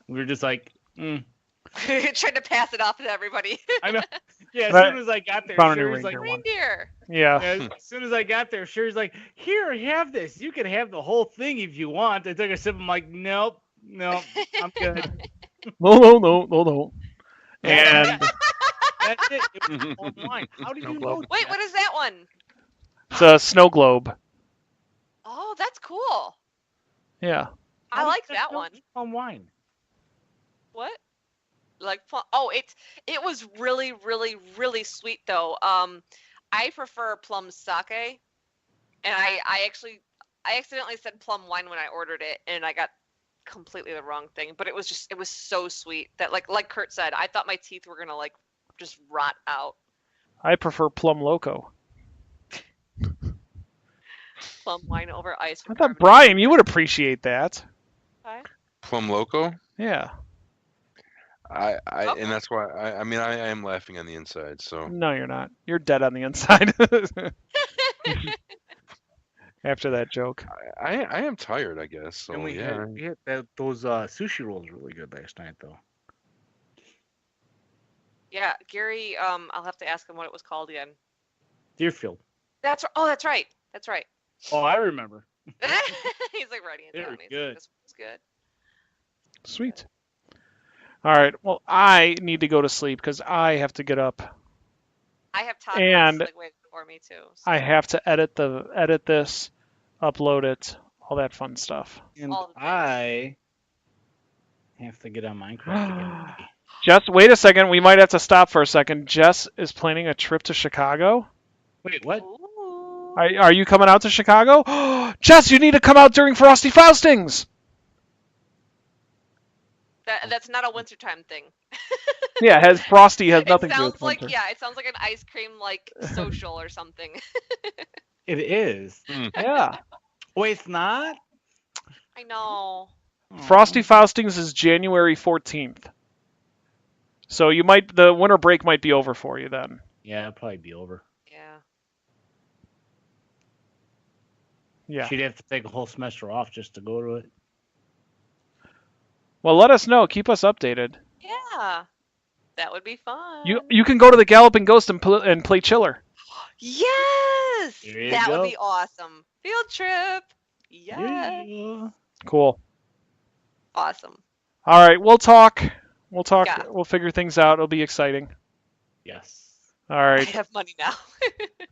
We were just like, Trying to pass it off to everybody. I know. Yeah, as Right. soon as I got there, Found a new Sherry's like, Ranger one. Reindeer. Yeah. yeah, as soon as I got there, Sherry's like, here, have this. You can have the whole thing if you want. I took a sip. I'm like, nope, I'm good. No. And That's it. It was all wine. How did No you glove. know? Wait, what is that one? it's a snow globe. Oh, that's cool. Yeah. I like that one. On wine. What? Like oh, it was really, really, really sweet though. I prefer plum sake, and I accidentally said plum wine when I ordered it, and I got completely the wrong thing. But it was so sweet that like Kurt said, I thought my teeth were gonna like just rot out. I prefer plum loco. Plum wine over ice. I with thought carbonate. Brian, you would appreciate that. Okay. Plum Loco. Yeah. I Okay. and that's why I am laughing on the inside. So No, you're not. You're dead on the inside. After that joke. I am tired, I guess. So And we yeah. had those sushi rolls were really good last night, though. Yeah, Gary. I'll have to ask him what it was called again. Deerfield. That's right. That's right. Oh, I remember. He's like writing it Very down. He's good. like, this one's good. Sweet. All right. Well, I need to go to sleep because I have to get up. I have toddlers And like waiting for me too. So. I have to edit this, upload it, all that fun stuff. And All the things. I have to get on Minecraft again. Jess, wait a second. We might have to stop for a second. Jess is planning a trip to Chicago. Wait, what? Ooh. Are you coming out to Chicago? Jess, you need to come out during Frosty Faustings. That's not a wintertime thing. Yeah, Frosty has nothing to do with winter. It sounds like an ice cream like social or something. It is. Yeah. Oh, it's not? I know. Frosty Faustings is January 14th. So the winter break might be over for you then. Yeah, it'll probably be over. Yeah. Yeah. She'd have to take a whole semester off just to go to it. Well, let us know. Keep us updated. Yeah. That would be fun. You can go to the Galloping Ghost and play Chiller. Yes. There you That go. would be awesome. Field trip. Yes. Yeah. Cool. Awesome. All right, we'll talk. Yeah. We'll figure things out. It'll be exciting. Yes. All I right. have money now.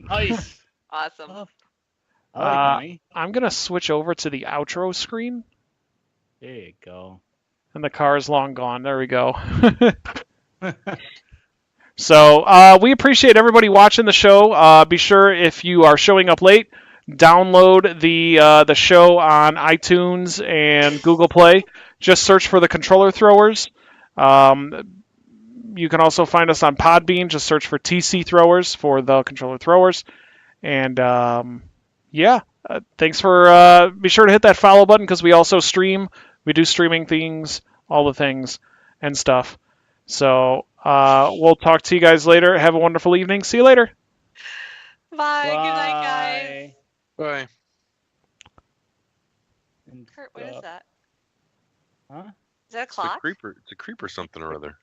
Nice. Awesome. I like money. I'm going to switch over to the outro screen. There you go. And the car is long gone. There we go. So we appreciate everybody watching the show. Be sure if you are showing up late, download the show on iTunes and Google Play. Just search for the Controller Throwers. You can also find us on Podbean. Just search for TC Throwers for the Controller Throwers. And thanks for be sure to hit that follow button because we also stream. We do streaming things, all the things and stuff. So we'll talk to you guys later. Have a wonderful evening. See you later. Bye. Good night, guys. Bye. And, Kurt, what is that? Huh? Is that a It's a clock? creeper. It's a creeper something or other.